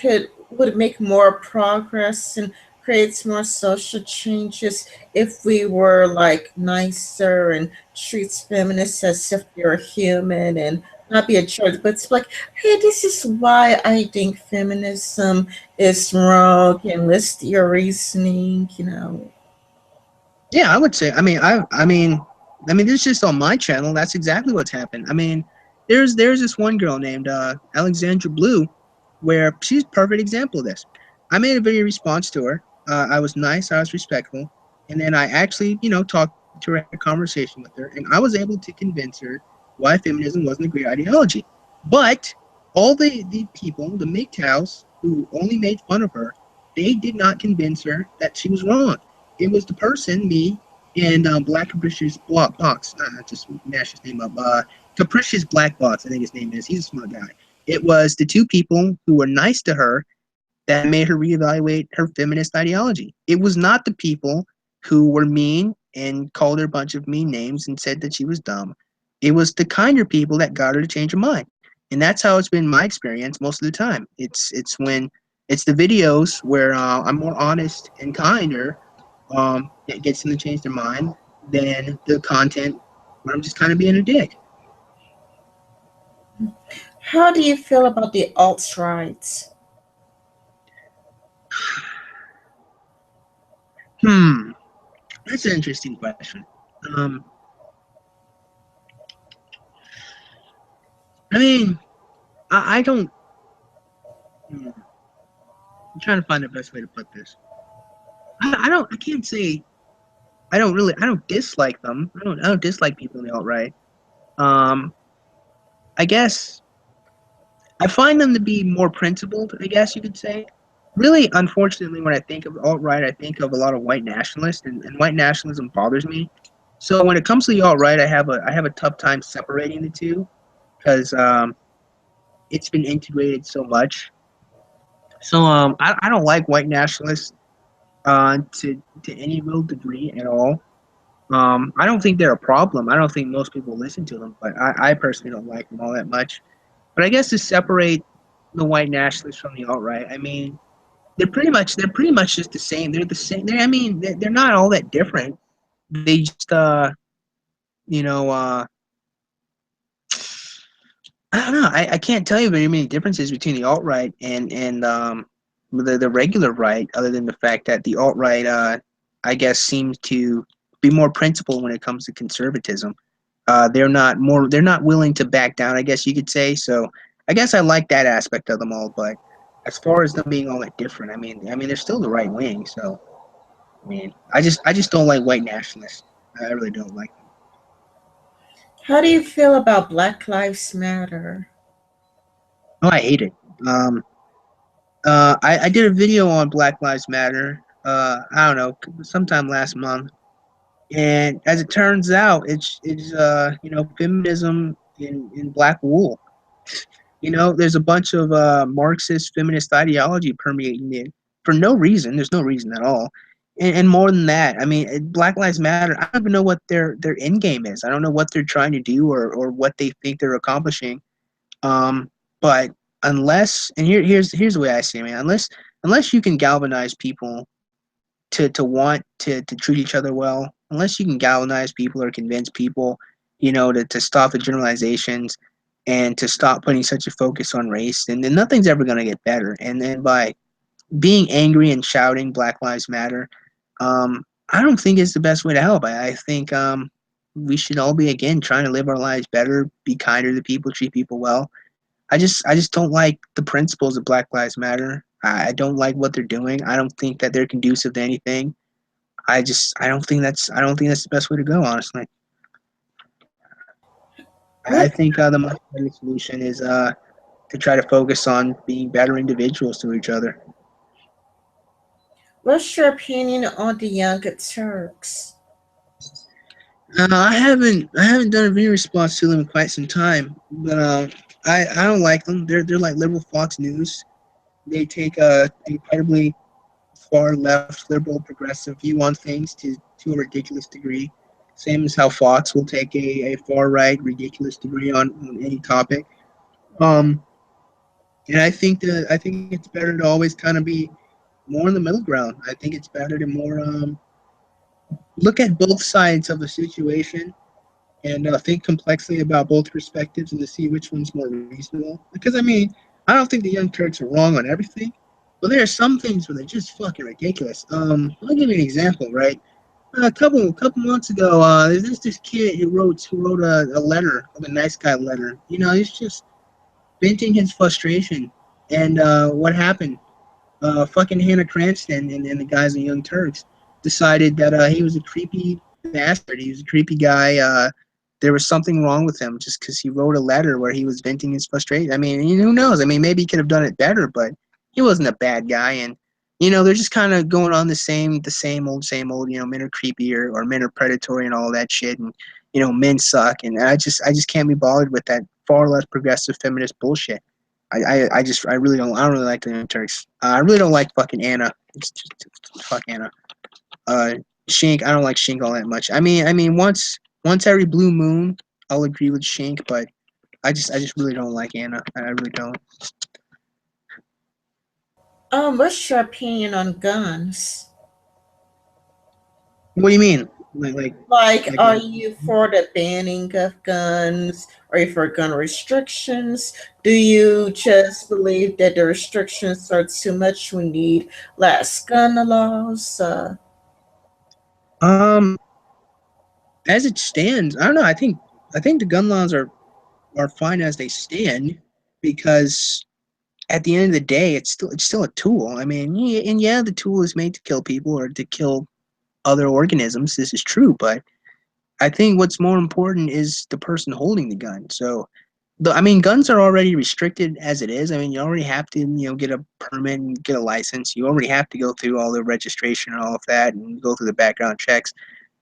would make more progress and create more social changes if we were like nicer and treats feminists as if they're human and not be a jerk, but it's like, hey, this is why I think feminism is wrong, and list your reasoning. Yeah, I would say. I mean, this is just on my channel. That's exactly what's happened. I mean, there's this one girl named Alexandra Blue, where she's a perfect example of this. I made a video response to her. I was nice, I was respectful, and then I actually, talked to her, had a conversation with her, and I was able to convince her why feminism wasn't a great ideology. But all the people, the MGTOWs who only made fun of her, they did not convince her that she was wrong. It was the person, me, and Black Capricious Box. I just mashed his name up. Capricious Black Box, I think his name is. He's a smart guy. It was the two people who were nice to her that made her reevaluate her feminist ideology. It was not the people who were mean and called her a bunch of mean names and said that she was dumb. It was the kinder people that got her to change her mind. And that's how it's been my experience most of the time. It's the videos where I'm more honest and kinder that gets them to change their mind than the content where I'm just kind of being a dick. How do you feel about the alt rights? Hmm, that's an interesting question. Um, I mean, I don't. Hmm, I'm trying to find the best way to put this. I don't. I can't say. I don't really. I don't dislike them. I don't dislike people in the alt right. Um, I guess I find them to be more principled. I guess you could say. Really, unfortunately, when I think of alt right, I think of a lot of white nationalists, and white nationalism bothers me. So when it comes to the alt right, I have a tough time separating the two because it's been integrated so much. So I don't like white nationalists to any real degree at all. I don't think they're a problem. I don't think most people listen to them, but I personally don't like them all that much. But I guess to separate the white nationalists from the alt right, I mean, they're pretty much just the same. They're the same. I mean, they're not all that different. They just you know I don't know. I can't tell you very many differences between the alt right and the regular right, other than the fact that the alt right, I guess, seems to be more principled when it comes to conservatism. They're not willing to back down, I guess you could say. So I guess I like that aspect of them all. But as far as them being all that different, I mean, they're still the right wing. So I mean, I just don't like white nationalists. I really don't like them. How do you feel about Black Lives Matter? Oh, I hate it. Um, I did a video on Black Lives Matter. I don't know, sometime last month, and as it turns out, it's feminism in black wool. You know, there's a bunch of Marxist feminist ideology permeating it for no reason. There's no reason at all. And more than that, I mean, Black Lives Matter. I don't even know what their end game is. I don't know what they're trying to do or what they think they're accomplishing. But unless, and here's the way I see it, man. Unless you can galvanize people to want to treat each other well, unless you can galvanize people or convince people, to stop the generalizations and to stop putting such a focus on race, then nothing's ever going to get better. And then by being angry and shouting Black Lives Matter, I don't think it's the best way to help. I think we should all be, again, trying to live our lives better, be kinder to people, treat people well. I just don't like the principles of Black Lives Matter. I don't like what they're doing. I don't think that they're conducive to anything. I don't think that's the best way to go. Honestly, I What think the most better solution is to try to focus on being better individuals to each other. What's your opinion on the Young Turks? I haven't done a video response to them in quite some time, but I don't like them. They're like liberal Fox News. They take a incredibly far left, liberal, progressive view on things to a ridiculous degree. Same as how Fox will take a far right, ridiculous degree on any topic. Um, and I think it's better to always kind of be more in the middle ground. I think it's better to more look at both sides of the situation and think complexly about both perspectives and to see which one's more reasonable. Because I mean, I don't think the Young Turks are wrong on everything, but there are some things where they're just fucking ridiculous. I'll give you an example, right? A couple months ago, there's this kid who wrote a letter, like a nice guy letter. You know, he's just venting his frustration. And what happened? Fucking Hannah Cranston and the guys in Young Turks decided that he was a creepy bastard. He was a creepy guy. There was something wrong with him just because he wrote a letter where he was venting his frustration. I mean, who knows? I mean, maybe he could have done it better, but he wasn't a bad guy. And they're just kind of going on same old. Men are creepy or men are predatory and all that shit, and men suck. And I just can't be bothered with that far less progressive feminist bullshit. I really don't. I don't really like the Young Turks. I really don't like fucking Anna. It's just fuck Anna. Uh, Shink. I don't like Shink all that much. I mean, once every blue moon, I'll agree with Shink, but I just really don't like Anna. I really don't. What's your opinion on guns? What do you mean? Like like Like, like are a you for the banning of guns? Are you for gun restrictions? Do you just believe that the restrictions are too much? We need less gun laws? um as it stands, I don't know. I think the gun laws are fine as they stand because at the end of the day, it's still a tool. I mean, yeah, and yeah, the tool is made to kill people or to kill other organisms. This is true, but I think what's more important is the person holding the gun. So, I mean, guns are already restricted as it is. I mean, you already have to, get a permit and get a license. You already have to go through all the registration and all of that, and go through the background checks.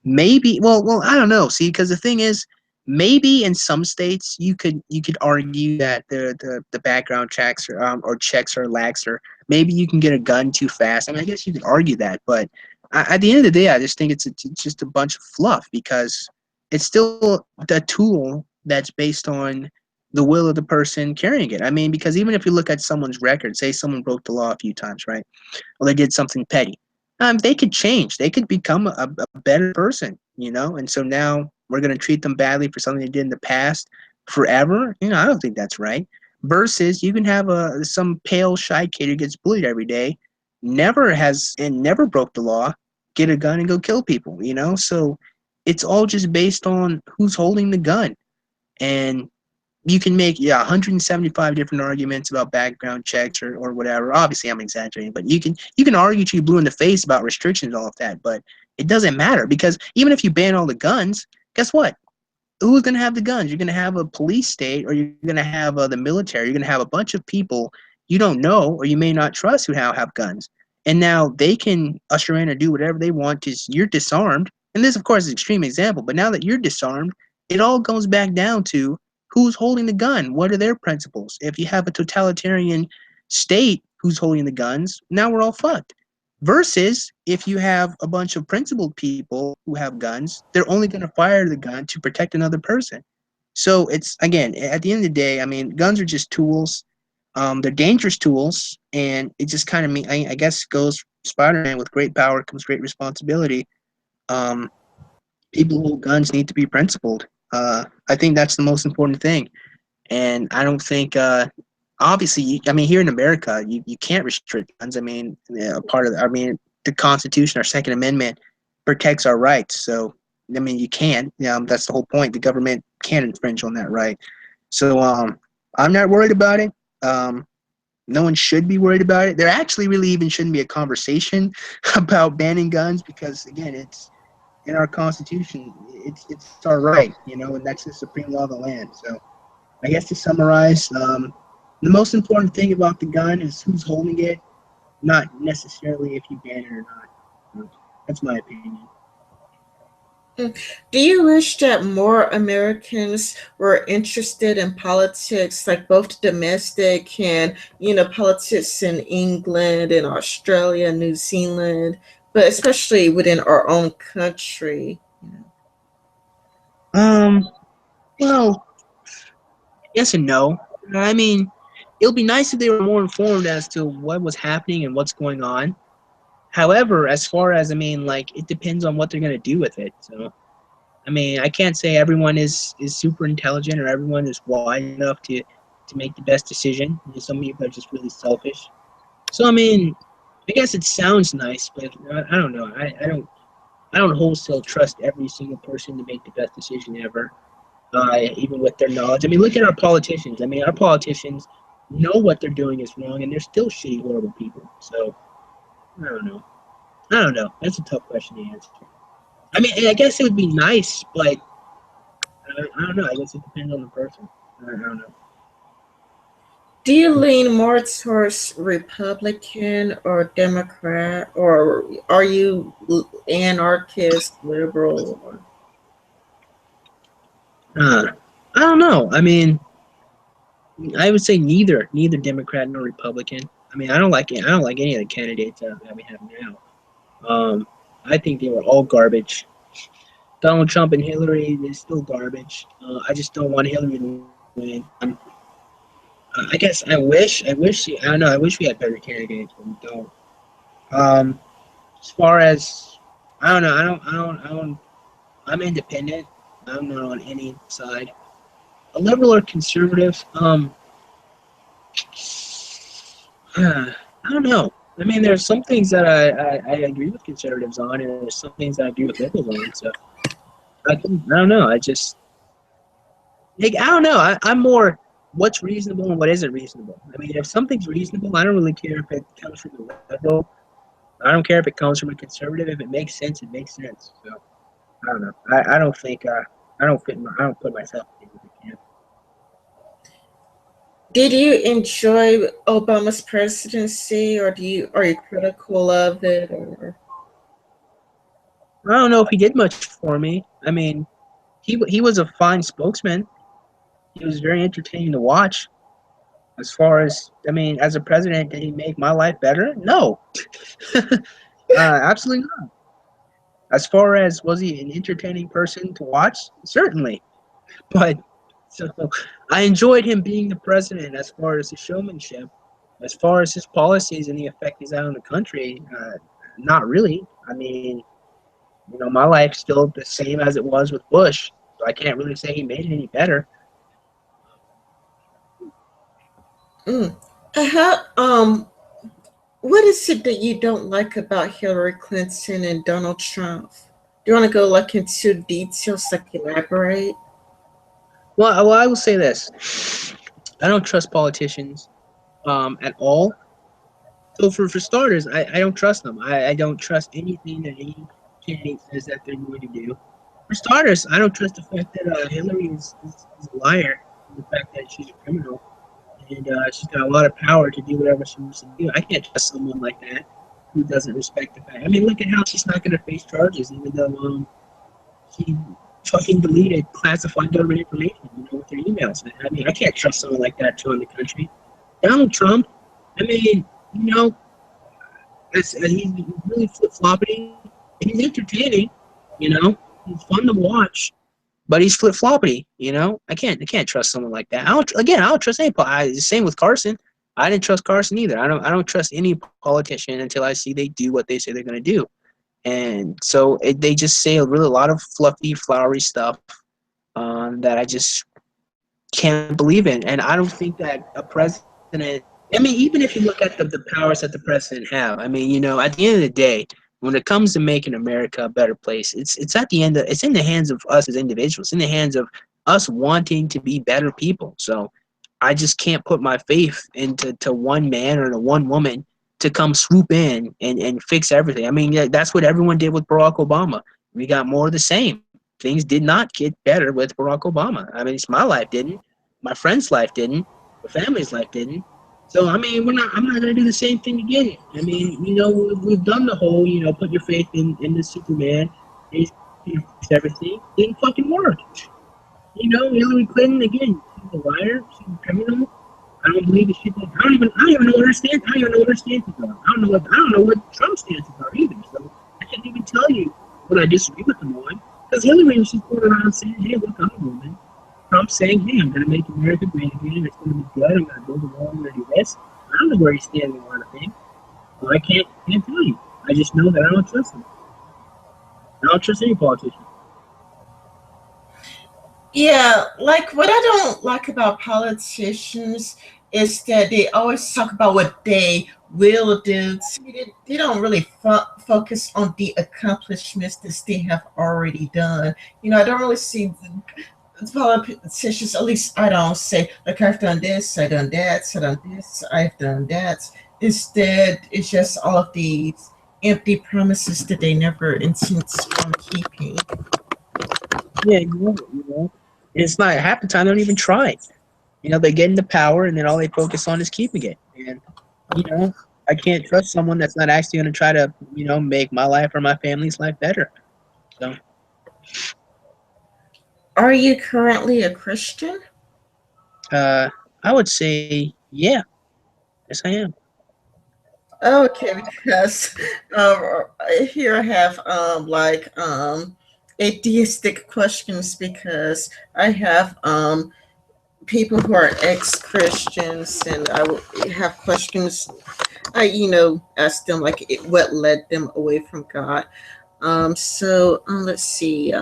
Maybe, well, I don't know. See, because the thing is, maybe in some states you could argue that the background checks or checks are lax, or maybe you can get a gun too fast. I mean, I guess you could argue that, but at the end of the day, I just think it's just a bunch of fluff because it's still the tool that's based on the will of the person carrying it. I mean, because even if you look at someone's record, say someone broke the law a few times, right? Or they did something petty. They could change. They could become a better person, And so now we're going to treat them badly for something they did in the past forever. I don't think that's right. Versus you can have some pale shy kid who gets bullied every day, never broke the law, get a gun and go kill people. So it's all just based on who's holding the gun, and you can make 175 different arguments about background checks or whatever. Obviously I'm exaggerating, but you can argue to you blue in the face about restrictions, all of that, but it doesn't matter because even if you ban all the guns, guess what? Who's going to have the guns? You're going to have a police state, or you're going to have the military. You're going to have a bunch of people you don't know or you may not trust who now have guns. And now they can usher in or do whatever they want because you're disarmed. And this, of course, is an extreme example, but now that you're disarmed, it all goes back down to who's holding the gun. What are their principles? If you have a totalitarian state who's holding the guns, now we're all fucked. Versus if you have a bunch of principled people who have guns, they're only going to fire the gun to protect another person. So it's, again, at the end of the day, I mean, guns are just tools. They're dangerous tools, and it just kind of, I guess, goes Spider-Man: with great power comes great responsibility. Um, People who hold guns need to be principled. I think that's the most important thing. And I don't think, obviously, I mean, here in America, you can't restrict guns. I mean, the Constitution, our Second Amendment, protects our rights. So, I mean, you can. That's the whole point. The government can't infringe on that right. So, I'm not worried about it. Um, no one should be worried about it. There actually really even shouldn't be a conversation about banning guns because, again, it's in our Constitution. It's our right, and that's the supreme law of the land. So, I guess to summarize, the most important thing about the gun is who's holding it, not necessarily if you ban it or not. That's my opinion. Do you wish that more Americans were interested in politics, like both domestic and, politics in England and Australia, New Zealand, but especially within our own country? Um, well, yes and no. I mean, it'll be nice if they were more informed as to what was happening and what's going on. However, as far as, I mean, like, it depends on what they're gonna do with it. So, I mean, I can't say everyone is super intelligent or everyone is wise enough to make the best decision. Some people are just really selfish. So, I mean, I guess it sounds nice, but I don't know. I don't wholesale trust every single person to make the best decision ever, even with their knowledge. I mean, look at our politicians. I mean, our politicians know what they're doing is wrong, and they're still shitty, horrible people. So, I don't know. I don't know. That's a tough question to answer. I mean, I guess it would be nice, but I don't know. I guess it depends on the person. I don't know. Do you lean more towards Republican or Democrat, or are you anarchist, liberal? I don't know. I mean, I would say neither Democrat nor Republican. I mean, I don't like any of the candidates that we have now. Um, I think they were all garbage. Donald Trump and Hillary is still garbage. I just don't want Hillary to win. I guess I don't know. I wish we had better candidates, but we don't. Um, as far as I don't know, I don't. I'm independent. I'm not on any side. A liberal or conservative. I don't know. I mean, there's some things that I agree with conservatives on, and there's some things that I agree with liberals on. So I don't know. I don't know. I'm more what's reasonable and what isn't reasonable. I mean, if something's reasonable, I don't really care if it comes from a liberal. I don't care if it comes from a conservative. If it makes sense, it makes sense. So I don't know. I don't think I don't put myself in the camp. Did you enjoy Obama's presidency, or are you critical of it? Or I don't know if he did much for me. I mean, he was a fine spokesman. He was very entertaining to watch. As far as I mean, as a president, did he make my life better? No, absolutely not. As far as was he an entertaining person to watch? Certainly, but so I enjoyed him being the president. As far as his showmanship, as far as his policies and the effect he's had on the country, not really. I mean, my life's still the same as it was with Bush, so I can't really say he made it any better. mm. What is it that you don't like about Hillary Clinton and Donald Trump? Do you want to go like into details, like elaborate? Well, I will say this: I don't trust politicians at all. So for starters, I don't trust them. I don't trust anything that any candidate says that they're going to do. For starters, I don't trust the fact that Hillary is a liar, and the fact that she's a criminal, and she's got a lot of power to do whatever she wants to do. I can't trust someone like that who doesn't respect the fact. I mean, look at how she's not going to face charges, even though she fucking deleted classified government information, with her emails. I mean, I can't trust someone like that to run the country. Donald Trump, I mean, he's really flip floppy. He's entertaining, you know. He's fun to watch, but he's flip floppy. I can't trust someone like that. I don't trust any. Same with Carson. I didn't trust Carson either. I don't trust any politician until I see they do what they say they're going to do. And so they just say a lot of fluffy, flowery stuff that I just can't believe in. And I don't think that a president. I mean, even if you look at the powers that the president have, I mean, at the end of the day, when it comes to making America a better place, it's at the end. It's in the hands of us as individuals, in the hands of us wanting to be better people. So I just can't put my faith into one man or to one woman to come swoop in and fix everything. I mean, that's what everyone did with Barack Obama. We got more of the same. Things did not get better with Barack Obama. I mean, it's my life didn't. My friend's life didn't. My family's life didn't. So I mean, I'm not gonna do the same thing again. I mean, we've done the whole, put your faith in the Superman. He's fix everything. Didn't fucking work. Hillary Clinton again. She's a liar. She's a criminal. I don't believe the shit. I don't even know what her stance. I don't even know what her stances are. I don't know what Trump's stances are either. So I can't even tell you what I disagree with him on. Because Hillary was just going around saying, "Hey, look, I'm a woman." Trump's saying, "Hey, I'm going to make America great again. It's going to be good. I'm going to build a wall. I'm going to do this." I don't know where he stands on a lot of things. So I can't tell you. I just know that I don't trust him. I don't trust any politician. Yeah, like what I don't like about politicians is that they always talk about what they will do. See, they don't really focus on the accomplishments that they have already done. I don't really see the politicians, at least I don't say, like, I've done this, I've done that, I've done this, I've done that. Instead, it's just all of these empty promises that they never intend on keeping. Yeah, it's not half the time they don't even try. They get into power and then all they focus on is keeping it. And you know, I can't trust someone that's not actually going to try to make my life or my family's life better. So, Are you currently a Christian? I would say, yeah, yes, I am. Okay, because um, here I have atheistic questions because I have people who are ex-Christians, and I will have questions. I ask them like what led them away from God. Let's see.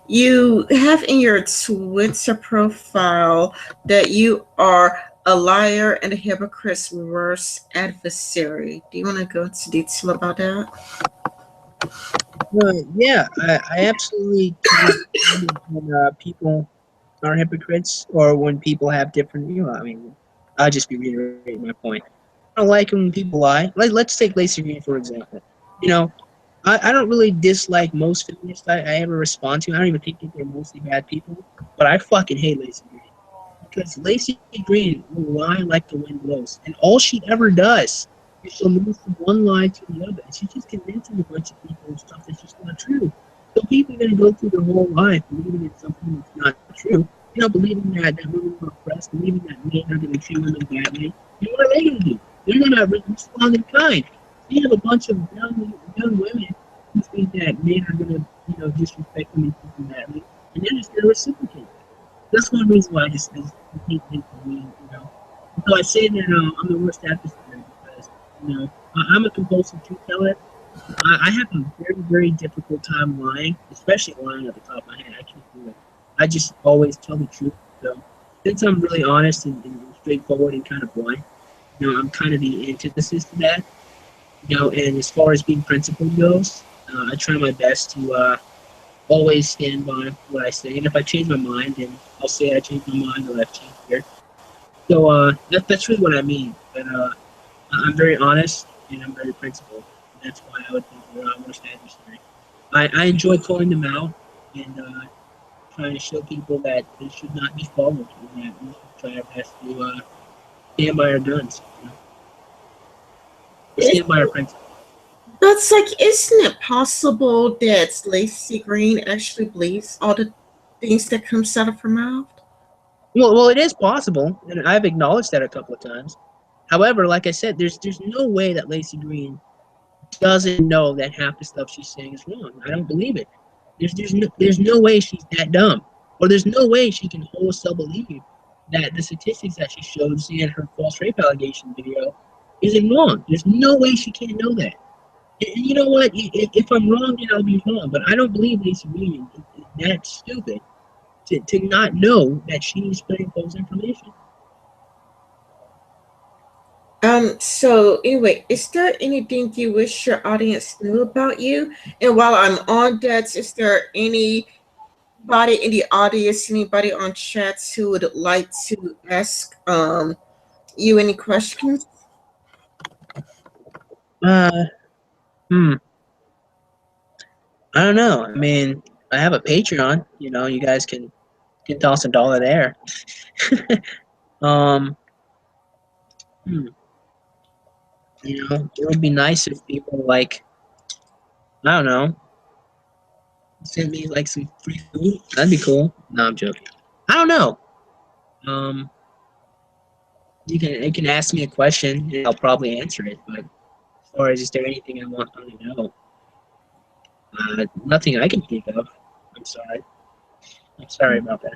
You have in your Twitter profile that you are a liar and a hypocrite's worst adversary. Do you want to go into detail about that? Yeah, I absolutely cannot stand it when people are hypocrites or when people have different, I mean, I'll just be reiterating my point. I don't like when people lie. Let's take Lacey Green, for example. You know, I don't really dislike most feminists I ever respond to. I don't even think that they're mostly bad people, but I fucking hate Lacey Green. Because Lacey Green will lie like the wind blows, and all she ever does is she'll move from one lie to the other, and she's just convincing a bunch of people of stuff that's just not true. So people are going to go through their whole life believing in something that's not true. Believing that women are oppressed, believing that men are going to treat women badly. And what are they going to do? They're going to respond in kind. So you have a bunch of young women who think that men are going to, disrespect them and treat them badly, and they're just going to reciprocate. That's one reason why I just hate me. So I say that I'm the worst adversary because, I'm a compulsive truth teller. I have a very, very difficult time lying, especially lying at the top of my head. I can't do it. I just always tell the truth. So since I'm really honest and straightforward and kind of blunt, I'm kind of the antithesis to that. And as far as being principled goes, I try my best to always stand by what I say. And if I change my mind, then I'll say I changed my mind or I've changed here. So that's really what I mean. But I'm very honest and I'm very principled. And that's why I would think they're our worst adversary. I enjoy calling them out and trying to show people that they should not be followed and that we should try our best to stand by our guns, or stand by our principles. That's like, isn't it possible that Lacey Green actually believes all the things that comes out of her mouth? Well, it is possible, and I've acknowledged that a couple of times. However, like I said, there's no way that Lacey Green doesn't know that half the stuff she's saying is wrong. I don't believe it. There's no way she's that dumb, or there's no way she can wholesale believe that the statistics that she showed in her false rape allegation video isn't wrong. There's no way she can't know that. And you know what? If I'm wrong, then I'll be wrong. But I don't believe Lacey Green is that stupid to not know that she's spreading false information. So anyway, is there anything you wish your audience knew about you? And while I'm on that, is there anybody in the audience, anybody on chats who would like to ask you any questions? Uh, hmm. I don't know. I mean, I have a Patreon. You guys can toss $1 there. um, hmm, it would be nice if people like, I don't know, send me like some free food. That'd be cool. No, I'm joking. I don't know. Um, you can ask me a question and I'll probably answer it. But as far as is there anything I want them to know, nothing I can think of. I'm sorry. I'm sorry about that.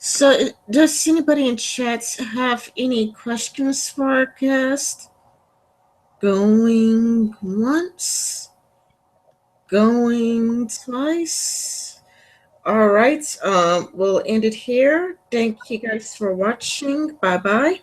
So does anybody in chats have any questions for our guest? Going once, going twice. All right, we'll end it here. Thank you guys for watching. Bye bye.